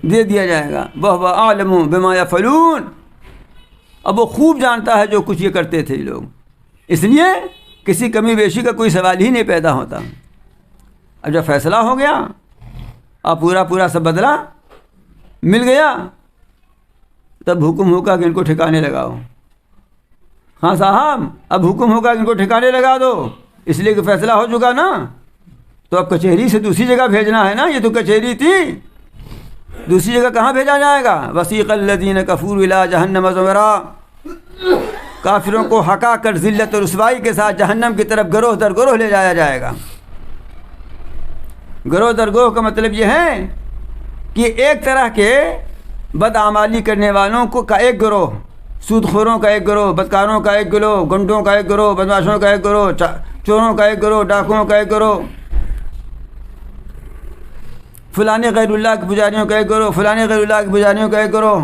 دے دیا جائے گا۔ وَهُوَ أَعْلَمُ بِمَا يَفْعَلُونَ، اب وہ خوب جانتا ہے جو کچھ یہ کرتے تھے لوگ، اس لیے کسی کمی بیشی کا کوئی سوال ہی نہیں پیدا ہوتا۔ اب جب فیصلہ ہو گیا اور پورا پورا سب بدلہ مل گیا، تب حکم ہوگا کہ ان کو ٹھکانے لگاؤ۔ ہاں صاحب، اب حکم ہوگا کہ ان کو ٹھکانے لگا دو، اس لیے کہ فیصلہ ہو چکا نا، تو اب کچہری سے دوسری جگہ بھیجنا ہے نا، یہ تو کچہری تھی، دوسری جگہ کہاں بھیجا جائے گا؟ وسیق الذین کفروا الی جہنم زمرا، کافروں کو ہکا کر ذلت اور رسوائی کے ساتھ جہنم کی طرف گروہ در گروہ لے جایا جائے گا۔ گروہ در گروہ کا مطلب یہ ہے کہ ایک طرح کے بدعمالی کرنے والوں کا ایک گروہ، سود خوروں کا ایک گروہ، بدکاروں کا ایک گروہ، گنڈوں کا ایک گروہ، بدماشوں کا ایک گروہ، چوروں کا ایک گروہ، ڈاکوؤں کا ایک گروہ، فلانے غیر اللہ کے پجاریوں کا کرو، فلانے غیر اللہ کے پجاریوں کا کرو.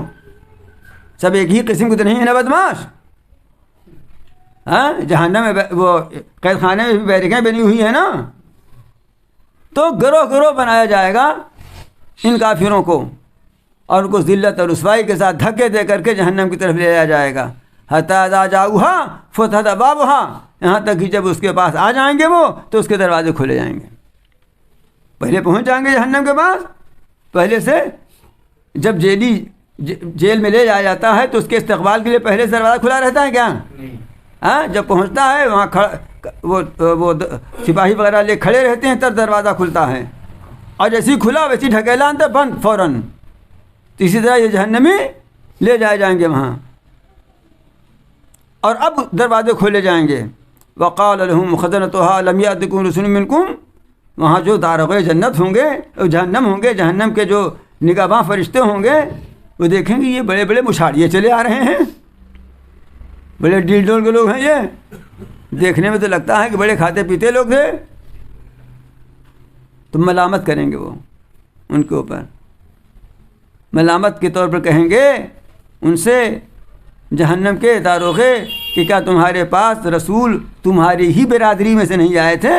سب ایک ہی قسم کے تو نہیں ہے نا بدماش. ہاں جہنم میں وہ قید خانے میں بھی بیرکیں بنی ہوئی ہیں نا. تو گروہ گروہ بنایا جائے گا ان کافروں کو اور ان کو ذلت اور رسوائی کے ساتھ دھکے دے کر کے جہنم کی طرف لے جایا جائے گا. حتی اذا جاؤہا فتحت ابوابہا، یہاں تک کہ جب اس کے پاس آ جائیں گے وہ تو اس کے دروازے کھولے جائیں گے. پہلے پہنچ جائیں گے جہنم کے پاس. پہلے سے جب جیل میں لے جایا جاتا ہے تو اس کے استقبال کے لیے پہلے سے دروازہ کھلا رہتا ہے کیا؟ ہاں جب پہنچتا ہے وہاں وہ سپاہی وغیرہ لے کھڑے رہتے ہیں تب دروازہ کھلتا ہے، اور جیسے ہی کھلا ویسے ڈھکیلا اندر بند فوراً. تو اسی طرح یہ جہنمی لے جائے جائیں گے وہاں، اور اب دروازے کھولے جائیں گے. وقال لهم خزنتها لم يأتكم رسل منكم، وہاں جو داروغے جنت ہوں گے، جہنم ہوں گے، جہنم کے جو نگہباں فرشتے ہوں گے، وہ دیکھیں گے یہ بڑے بڑے مشاڑیے چلے آ رہے ہیں، بڑے ڈیل ڈول کے لوگ ہیں. یہ دیکھنے میں تو لگتا ہے کہ بڑے کھاتے پیتے لوگ تھے. تو ملامت کریں گے وہ ان کے اوپر، ملامت کے طور پر کہیں گے ان سے جہنم کے داروغے کہ کیا تمہارے پاس رسول تمہاری ہی برادری میں سے نہیں آئے تھے،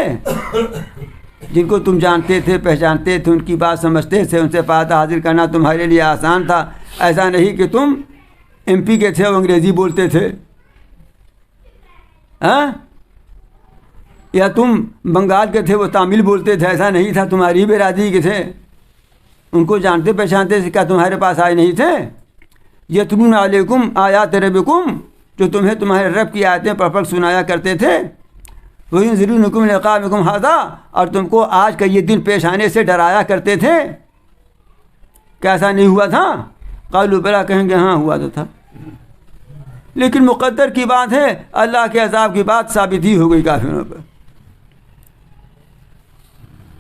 جن کو تم جانتے تھے، پہچانتے تھے، ان کی بات سمجھتے تھے، ان سے پاتہ حاصل کرنا تمہارے لیے آسان تھا. ایسا نہیں کہ تم ایم پی کے تھے وہ انگریزی بولتے تھے، ہاں، یا تم بنگال کے تھے وہ تامل بولتے تھے. ایسا نہیں تھا، تمہاری برادری کے تھے، ان کو جانتے پہچانتے تھے. کیا تمہارے پاس آئے نہیں تھے؟ یتلون علیکم آیات ربکم، جو تمہیں تمہارے رب کی آیتیں پڑھ پڑھ سنایا کرتے تھے. وَيُنذِرُونَكُمْ لِقَاءَ يَوْمِكُمْ هَٰذَا، اور تم کو آج کا یہ دن پیش آنے سے ڈرایا کرتے تھے. کیا ایسا نہیں ہوا تھا؟ قالوا بلا، کہیں گے ہاں ہوا تو تھا، لیکن مقدر کی بات ہے، اللہ کے عذاب کی بات ثابت ہی ہو گئی کافروں پر.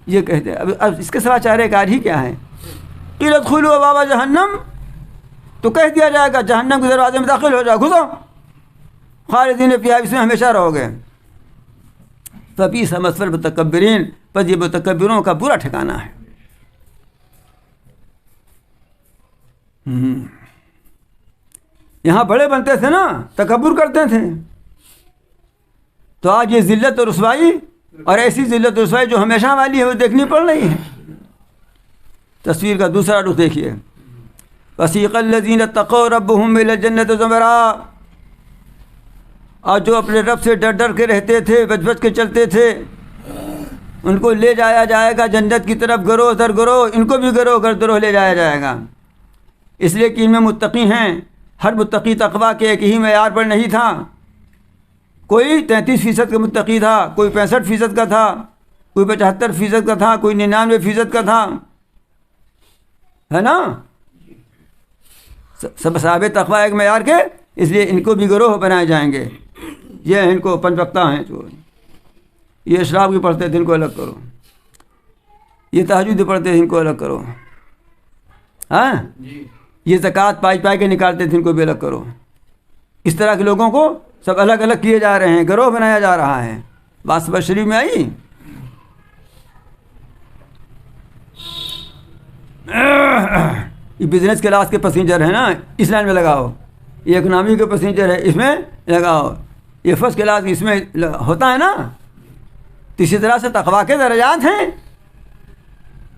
یہ کہتے ہیں اب اس کے سوا چارہ کار ہی کیا ہے؟ قیل ادخلوا ابواب جہنم، تو کہہ دیا جائے گا جہنم کے دروازے میں داخل ہو جاؤ، گھسو، خالدین فیہا، اس میں ہمیشہ رہو گے. فبئس مثوى المتکبرین، پس یہ متکبروں کا برا ٹھکانہ ہے. یہاں بڑے بنتے تھے نا، تکبر کرتے تھے، تو آج یہ ذلت اور رسوائی، اور ایسی ذلت اور رسوائی جو ہمیشہ والی ہے وہ دیکھنی پڑ رہی ہے. تصویر کا دوسرا رخ دیکھیے. وسیق الذین اتقوا ربهم الی الجنۃ زمرا، اور جو اپنے رب سے ڈر ڈر کے رہتے تھے، بچ بچ کے چلتے تھے، ان کو لے جایا جائے گا جنت کی طرف گروہ در گروہ. ان کو بھی گروہ در گروہ لے جایا جائے گا، اس لیے کہ ان میں متقی ہیں. ہر متقی تقویٰ کے ایک ہی معیار پر نہیں تھا. کوئی 33% کا متقی تھا، کوئی 65% کا تھا، کوئی 75% کا تھا، کوئی 99% کا تھا، ہے نا. سب صحابہ تقویٰ ایک معیار کے، اس لیے ان کو بھی گروہ بنائے جائیں گے. یہ ان کو 5 وقتہ ہیں، جو یہ اشراف کی پڑھتے تھے ان کو الگ کرو، یہ تہجد پڑھتے تھے ان کو الگ کرو، ہاں، یہ زکوٰۃ پائی پائی کے نکالتے تھے ان کو بھی الگ کرو. اس طرح کے لوگوں کو سب الگ الگ کیے جا رہے ہیں، گروہ بنایا جا رہا ہے. بات سبق شریف میں آئی. یہ بزنس کلاس کے پیسنجر ہیں نا، اس لائن میں لگاؤ. یہ اکنامی کے پیسنجر ہے، اس میں لگاؤ. یہ فرسٹ کلاس اس میں ہوتا ہے نا. تو اسی طرح سے تقویٰ کے درجات ہیں،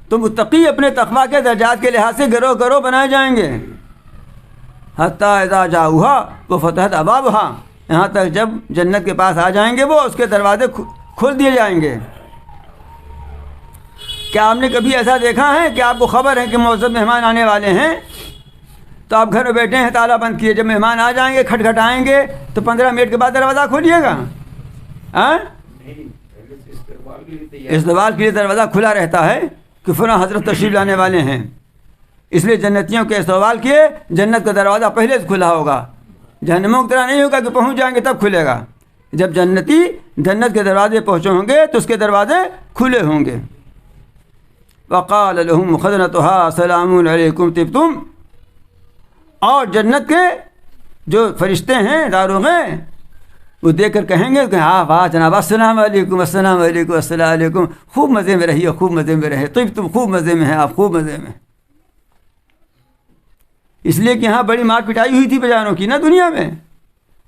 تو متقی اپنے تقویٰ کے درجات کے لحاظ سے گروہ گروہ بنائے جائیں گے. حتی اذا جاؤہا وفتحت ابوابہا، یہاں تک جب جنت کے پاس آ جائیں گے وہ، اس کے دروازے کھول دیے جائیں گے. کیا آپ نے کبھی ایسا دیکھا ہے کہ آپ کو خبر ہے کہ معزز مہمان آنے والے ہیں، تو آپ گھر میں بیٹھے ہیں، تالا بند کیے، جب مہمان آ جائیں گے کھٹکھٹائیں گے تو 15 منٹ کے بعد دروازہ کھولیے گا؟ استقبال کے لیے دروازہ کھلا رہتا ہے کہ فلاں حضرت تشریف لانے والے ہیں. اس لیے جنتیوں کے استقبال کیے جنت کا دروازہ پہلے سے کھلا ہوگا. جہنموں کی طرح نہیں ہوگا کہ پہنچ جائیں گے تب کھلے گا. جب جنتی جنت کے دروازے پہنچے ہوں گے تو اس کے دروازے کھلے ہوں گے. وقال لهم خزنتها سلام علیکم طبتم، اور جنت کے جو فرشتے ہیں داروغے وہ دیکھ کر کہیں گے کہ ہاں واہ جناب السلام علیکم السلام علیکم السلام علیکم، خوب مزے میں رہیے، خوب مزے میں رہے، تم خوب مزے میں ہیں، آپ خوب مزے میں. اس لیے کہ یہاں بڑی مار پٹائی ہوئی تھی بیچاروں کی نا دنیا میں،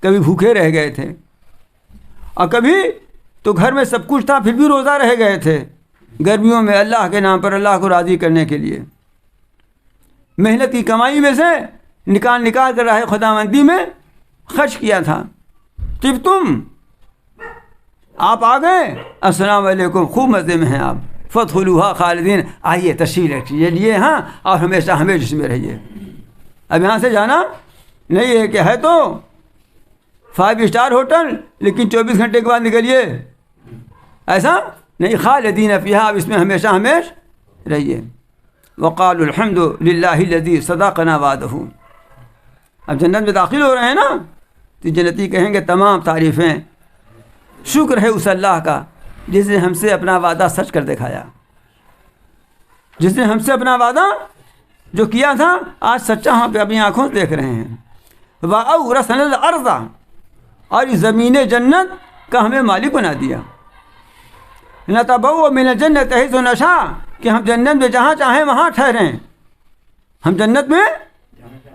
کبھی بھوکے رہ گئے تھے اور کبھی تو گھر میں سب کچھ تھا پھر بھی روزہ رہ گئے تھے گرمیوں میں اللہ کے نام پر، اللہ کو راضی کرنے کے لیے. محنت کی کمائی میں سے نکال کر راہ خداوندی میں خرچ کیا تھا. طب تم آپ آ گئے، السلام علیکم، خوب مزے میں ہیں آپ، فادخلوها خالدین، آئیے تشریف لیے ہاں اور ہمیشہ ہمیشہ اس میں رہیے. اب یہاں سے جانا نہیں ہے کہ ہے تو 5 اسٹار ہوٹل لیکن 24 گھنٹے کے بعد نکلیے، ایسا نہیں. خالدین فیہا، اب اس میں ہمیشہ ہمیشہ رہیے. وقالوا الحمد للہ الذی صدقنا وعدہ. اب جنت میں داخل ہو رہے ہیں نا تو جنتی کہیں گے تمام تعریفیں، شکر ہے اس اللہ کا جس نے ہم سے اپنا وعدہ سچ کر دکھایا، جس نے ہم سے اپنا وعدہ جو کیا تھا آج سچا ہم پہ اپنی آنکھوں سے دیکھ رہے ہیں. وَأَوْرَثَنَا الْأَرْضَ، اور اس زمین جنت کا ہمیں مالک بنا دیا. نَتَبَوَّأُ مِنَ الْجَنَّةِ حَيْثُ نَشَاءُ، کہ ہم جنت میں جہاں چاہیں وہاں ٹھہریں. ہم جنت میں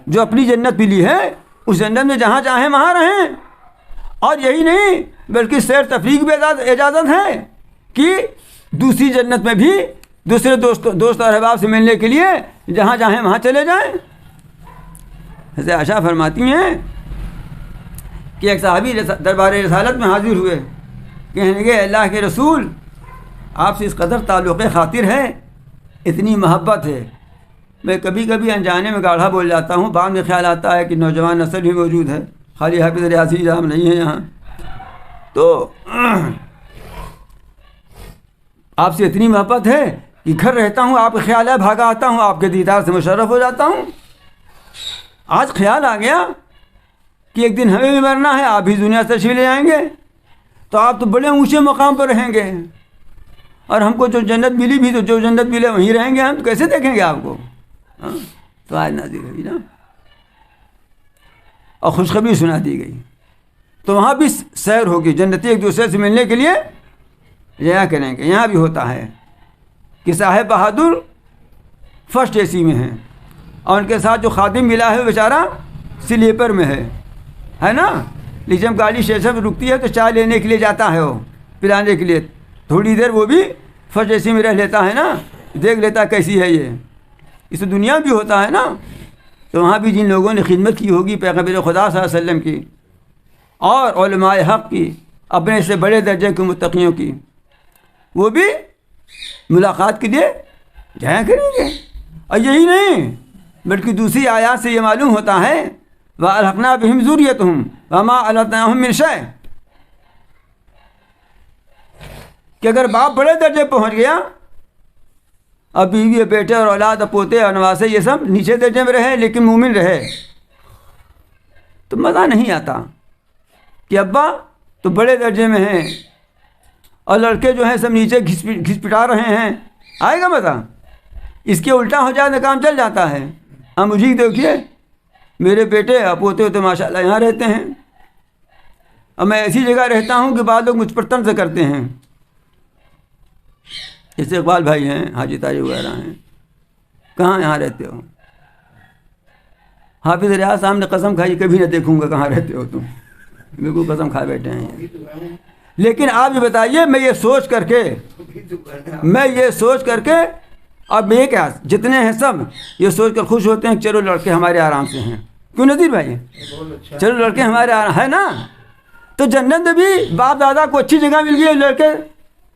جو اپنی جنت ملی ہے اس جنت میں جہاں چاہیں وہاں رہیں. اور یہی نہیں بلکہ سیر تفریح بھی اجازت ہے کہ دوسری جنت میں بھی دوسرے دوست اور احباب سے ملنے کے لیے جہاں چاہیں وہاں چلے جائیں. جیسے عائشہ فرماتی ہیں کہ ایک صحابی دربار رسالت میں حاضر ہوئے، کہنے لگے اللہ کے رسول آپ سے اس قدر تعلق خاطر ہے، اتنی محبت ہے، میں کبھی کبھی انجانے میں گاڑھا بول جاتا ہوں، بعد میں خیال آتا ہے کہ نوجوان نسل بھی موجود ہے، خالی حافظ ریاضی صاحب نہیں ہے یہاں، تو آپ سے اتنی محبت ہے کہ گھر رہتا ہوں آپ کا خیال ہے، بھاگا آتا ہوں، آپ کے دیدار سے مشرف ہو جاتا ہوں. آج خیال آ گیا کہ ایک دن ہمیں بھی مرنا ہے، آپ بھی دنیا سے تشریف لے جائیں گے، تو آپ تو بڑے اونچے مقام پر رہیں گے اور ہم کو جو جنت ملی بھی تو جو جنت ملے وہیں رہیں گے، ہم تو کیسے دیکھیں گے آپ کو. تو آج نازل ہوئی نا اور خوشخبری سنا دی گئی، تو وہاں بھی سیر ہوگی، جنتی ایک دوسرے سے ملنے کے لیے جایا کریں گے. یہاں بھی ہوتا ہے کہ صاحب بہادر فرسٹ اے سی میں ہیں اور ان کے ساتھ جو خادم ملا ہے وہ بیچارہ سلیپر میں ہے نا. لیکن جب گاڑی اسٹیشن پہ رکتی ہے تو چائے لینے کے لیے جاتا ہے، وہ پلانے کے لیے تھوڑی دیر وہ بھی فرسٹ اے سی میں رہ لیتا ہے نا، دیکھ لیتا کیسی ہے یہ. اس دنیا بھی ہوتا ہے نا. تو وہاں بھی جن لوگوں نے خدمت کی ہوگی پیغمبر خدا صلی اللہ علیہ وسلم کی اور علماء حق کی، اپنے سے بڑے درجے کے متقیوں کی، وہ بھی ملاقات کے لیے جایا کریں گے. اور یہی نہیں بلکہ دوسری آیات سے یہ معلوم ہوتا ہے وَأَلْحَقْنَا بِهِمْ ذُرِّيَّتَهُمْ وَمَا أَلَتْنَاهُمْ مِنْ شَيْءٍ، کہ اگر باپ بڑے درجے پہنچ گیا اب بیوی بیٹے اور اولاد اور پوتے اور نواسے یہ سب نیچے درجے میں رہے لیکن مومن رہے تو مزہ نہیں آتا کہ ابا تو بڑے درجے میں ہیں اور لڑکے جو ہیں سب نیچے گھس پٹا رہے ہیں، آئے گا مزہ؟ اس کے الٹا ہو جائے تو کام چل جاتا ہے. ہم مجھے دیکھیے میرے بیٹے اور پوتے ہوتے ماشاء اللہ یہاں رہتے ہیں اور میں ایسی جگہ رہتا ہوں کہ بعض لوگ مجھ پر طنز کرتے ہیں. جیسے اقبال بھائی ہیں، حاجی تاجر وغیرہ ہیں، کہاں یہاں رہتے ہو؟ حافظ ریاض صاحب نے قسم کھائی کبھی نہ دیکھوں گا کہاں رہتے ہو تم، بالکل قسم کھا بیٹھے ہیں. لیکن آپ یہ بتائیے میں یہ سوچ کر کے اب یہ کیا جتنے ہیں سب یہ سوچ کر خوش ہوتے ہیں چلو لڑکے ہمارے آرام سے ہیں. کیوں نذیر بھائی؟ چلو لڑکے ہمارے آرام ہے نا. تو جنت میں بھی باپ دادا کو اچھی جگہ مل گئی لڑکے،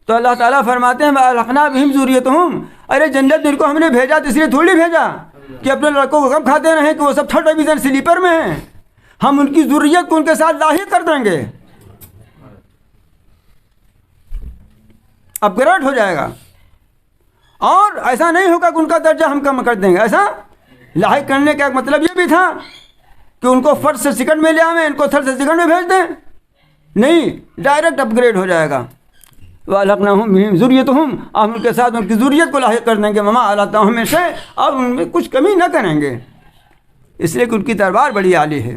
تو اللہ تعالیٰ فرماتے ہیں وَأَلْحَقْنَا بِهِمْ ذُرِّيَّتَهُمْ، ارے جنت ان کو ہم نے بھیجا تو اس لیے تھوڑی بھیجا کہ اپنے لڑکوں کو غم کھاتے رہیں کہ وہ سب تھرڈ ڈویژن سلیپر میں ہیں. ہم ان کی ذریت کو ان کے ساتھ لاحق کر دیں گے، اپ گریڈ ہو جائے گا. اور ایسا نہیں ہوگا کہ ان کا درجہ ہم کم کر دیں گے. ایسا لاحق کرنے کا ایک مطلب یہ بھی تھا کہ ان کو فرسٹ سے سیکنڈ میں لے آویں، ان کو تھرڈ سے سیکنڈ میں بھیج دیں. نہیں، ڈائریکٹ اپ گریڈ ہو جائے گا. وَأَلْحَقْنَاهُمْ بِهِمْ ذُرِّيَّتَهُمْ، ہم ان کے ساتھ ان کی ذریت کو لاحق کر دیں گے. وَمَا أَلَتْنَاهُمْ مِنْ شَيْءٍ، اور ان میں کچھ کمی نہ کریں گے، اس لیے کہ ان کی دربار بڑی عالی ہے،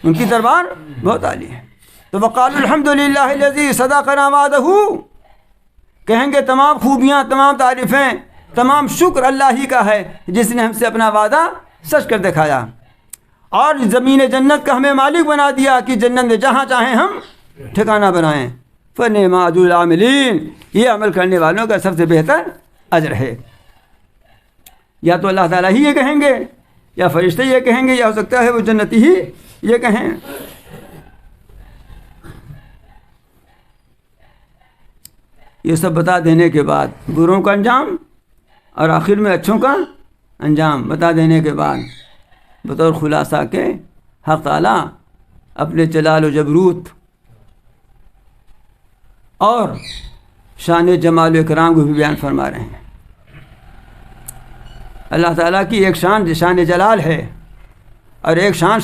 ان کی دربار بہت عالی ہے. تو وقالوا الحمد للہ الذی صدقنا وعدہ، کہیں گے تمام خوبیاں، تمام تعریفیں، تمام شکر اللہ ہی کا ہے جس نے ہم سے اپنا وعدہ سچ کر دکھایا، اور زمین جنت کا ہمیں مالک بنا دیا کہ جنت میں جہاں چاہیں ہم ٹھکانہ بنائیں۔ فنعم اجر العاملین، یہ عمل کرنے والوں کا سب سے بہتر اجر ہے۔ یا تو اللہ تعالیٰ ہی یہ کہیں گے، یا فرشتے یہ کہیں گے، یا ہو سکتا ہے وہ جنتی ہی یہ کہیں۔ یہ سب بتا دینے کے بعد بروں کا انجام اور آخر میں اچھوں کا انجام بتا دینے کے بعد بطور خلاصہ کے حق تعالیٰ اپنے جلال و جبروت اور شان جمال و اکرام کو بھی بیان فرما رہے ہیں۔ اللہ تعالیٰ کی ایک شان شان جلال ہے اور ایک شان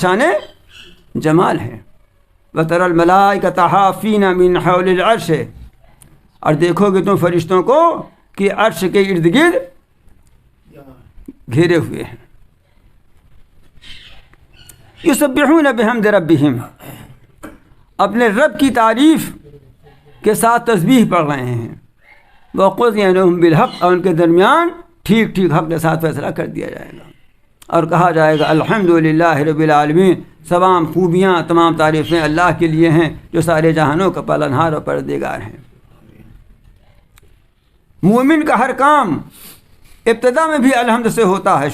جمال ہے۔ وَتَرَى الْمَلَائِكَةَ حَافِينَ مِنْ حَوْلِ الْعَرْشِ، اور دیکھو گے تم فرشتوں کو کہ عرش کے ارد گرد گھیرے ہوئے ہیں۔ یسبحون بحمد ربہم، اپنے رب کی تعریف کے ساتھ تسبیح پڑھ رہے ہیں۔ وقضی بینہم بالحق، اور ان کے درمیان ٹھیک ٹھیک حق کے ساتھ فیصلہ کر دیا جائے گا، اور کہا جائے گا الحمدللہ رب العالمین، تمام خوبیاں، تمام تعریفیں اللہ کے لیے ہیں جو سارے جہانوں کا پالنہار اور پروردگار ہیں۔ مومن کا ہر کام ابتدا میں بھی الحمد سے ہوتا ہے،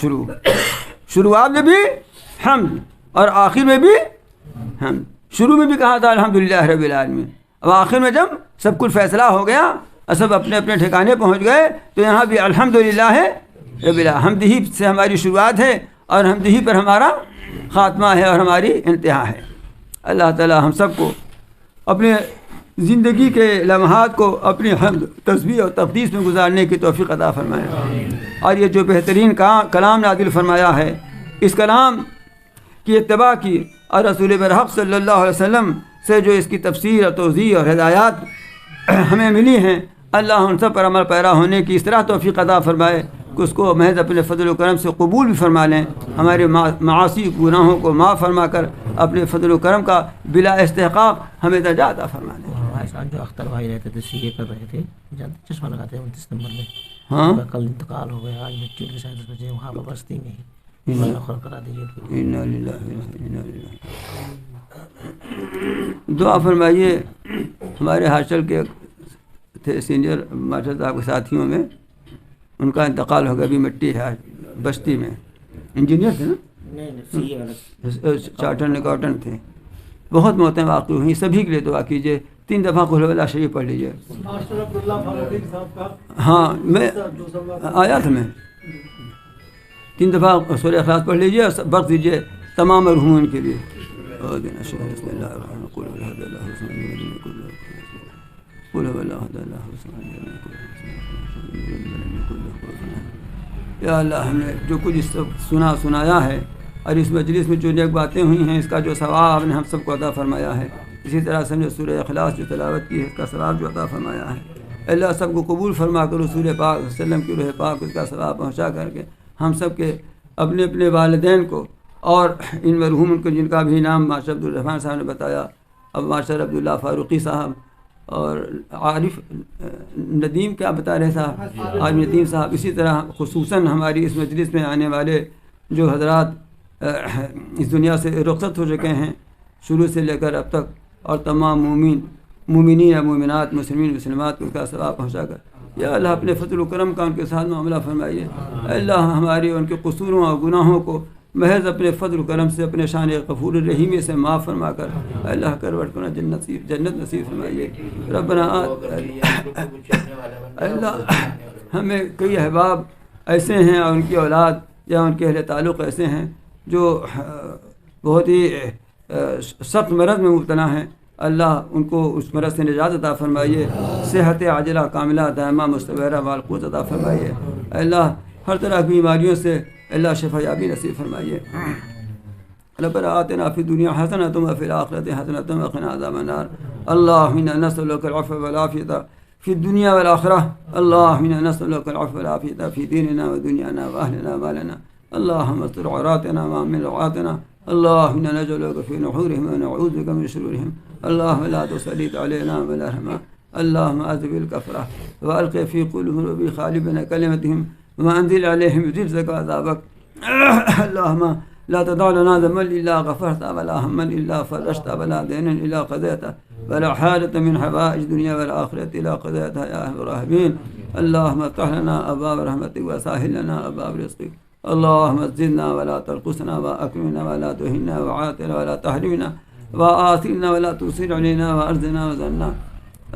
شروعات میں بھی حمد اور آخر میں بھی حمد۔ شروع میں بھی کہا تھا الحمدللہ رب العالمین، اب آخر میں جب سب کچھ فیصلہ ہو گیا اور سب اپنے اپنے ٹھکانے پہنچ گئے تو یہاں بھی الحمدللہ ہے رب العالمین، حمد ہی سے ہماری شروعات ہے اور حمد ہی پر ہمارا خاتمہ ہے اور ہماری انتہا ہے۔ اللہ تعالی ہم سب کو اپنے زندگی کے لمحات کو اپنی حمد، تسبیح اور تقدیس میں گزارنے کی توفیق عطا فرمائے، اور یہ جو بہترین کلام نازل فرمایا ہے، اس کلام کی اتباع کی اور رسول برحق صلی اللہ علیہ وسلم سے جو اس کی تفسیر اور توضیح اور ہدایات ہمیں ملی ہیں، اللہ ان سب پر عمل پیرا ہونے کی اس طرح توفیق عطا فرمائے کہ اس کو محض اپنے فضل و کرم سے قبول بھی فرما لیں، ہمارے معاصی گناہوں کو معاف فرما کر اپنے فضل و کرم کا بلا استحقاق ہمیں درجہ عطا فرما لیں۔ جو اختر بھائی رہتے تھے سی اے کر رہے تھے، چشمہ لگاتے ہیں 29 نمبر میں، ہاں کل انتقال ہو گیا، آج بچوں کے ساتھ بجے وہاں پر بستی میں ہی کرا دیجیے۔ دعا فرمائیے۔ ہمارے ہاسٹل کے تھے سینئر ماسٹر صاحب کے ساتھیوں میں، ان کا انتقال ہو گیا، ابھی مٹی ہے بستی میں، انجینئر تھے نا، چارٹرڈ اکاؤنٹنٹ تھے۔ بہت موتیں واقع ہوئیں، سبھی کے لیے دعا کیجیے، 3 دفعہ قل اللہ شریف پڑھ لیجیے۔ ہاں میں آیا تھا، میں 3 دفعہ سورہ اخلاص پڑھ لیجیے اور وقت دیجیے تمام مرحومین کے لیے۔ یا اللہ، ہم نے جو کچھ اس سنایا ہے اور اس مجلس میں جو نیک باتیں ہوئی ہیں، اس کا جو ثواب آپ نے ہم سب کو عطا فرمایا ہے، اسی طرح سے ہم نے سورہ اخلاص جو تلاوت کی ہے اس کا ثواب جو عطا فرمایا ہے، اللہ سب کو قبول فرما کر رسول پاک صلی اللہ علیہ وسلم کی روح پاک اس کا ثواب پہنچا کر کے ہم سب کے اپنے اپنے والدین کو اور ان مرحوم کو جن کا بھی نام ماسٹر عبدالرحمٰن صاحب نے بتایا، اب ماسٹر عبداللہ فاروقی صاحب اور عارف ندیم کیا بتا رہے صاحب، عارف ندیم صاحب، اسی طرح خصوصاً ہماری اس مجلس میں آنے والے جو حضرات اس دنیا سے رخصت ہو چکے ہیں شروع سے لے کر اب تک، اور تمام مومنین یا مومنات، مسلمین مسلمات کو اس کا ثواب پہنچا کر یا اللہ اپنے فضل و کرم کا ان کے ساتھ معاملہ فرمائیے۔ اللہ ہماری ان کے قصوروں اور گناہوں کو محض اپنے فضل و کرم سے، اپنے شان غفور الرحیم سے معاف فرما کر اللہ کروٹ کرنا جنت نصیب فرمائیے۔ ربنا اللہ ہمیں کئی احباب ایسے ہیں اور ان کی اولاد یا ان کے اہل تعلق ایسے ہیں جو بہت ہی سخت مرض میں مبتلا ہیں، اللہ ان کو اس مرض سے نجات عطا فرمائیے، صحت عاجلہ کاملہ دائمہ مستمرہ والقوت عطا فرمائیے۔ اللہ ہر طرح کی بیماریوں سے اللہ شفا یابی نصیب فرمائیے۔ ربنا آتنا فی الدنیا حسنۃ وفی الآخرۃ حسنۃ وقنا عذاب النار۔ اللهم انا نسألك العفو والعافیة فی الدنیا والآخرہ۔ اللهم انا نسألك العفو والعافیة فی دیننا ودنیانا واہلنا ومالنا۔ اللهم استر عوراتنا وامن روعاتنا۔ اللهم انا نجعلك في نحورهم ونعوذ بك من شرورهم۔ اللهم لا تسلط علينا من الرحمة اللهم أذب الكفرة وألقي في قلوبهم خالبنا كلمتهم وأنزل عليهم رجزك وعذابك اللهم لا تدع لنا ذنبا إلا غفرته ولا هما إلا فرجته ولا دينا إلا قضيته ولا حاجة من حوائج الدنيا والآخرة إلا قضيتها يا أرحم الراحمين اللهم افتح لنا أبواب رحمتك وسهل لنا أبواب رزقك اللهم زدنا ولا تنقصنا وأكرمنا ولا تهنا وعاتنا ولا تحرمنا وآثرنا ولا تؤثر علينا وأرزنا وزلنا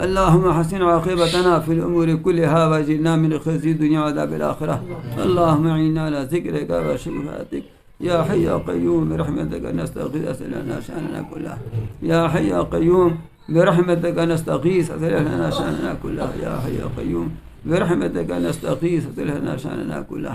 اللهم حسن عاقبتنا في الأمور كلها واجرنا من خزي الدنيا وعذاب الآخرة اللهم اعنا على ذكرك وشفاعتك يا حي يا قيوم برحمتك نستغيث أصلح لنا شأننا كله يا حي يا قيوم برحمتك نستغيث أصلح لنا شأننا كله يا حي يا قيوم برحمتك نستغيث أصلح لنا شأننا كله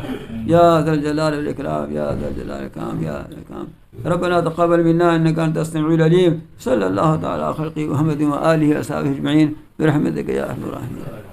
يا ذا الجلال والإكرام يا ذا الجلال والإكرام يا الإكرام ربنا تقبل منا إنك أنت السميع العليم صلى الله تعالى على خلقه محمد وآله وأصحابه أجمعين برحمتك يا أرحم الراحمين.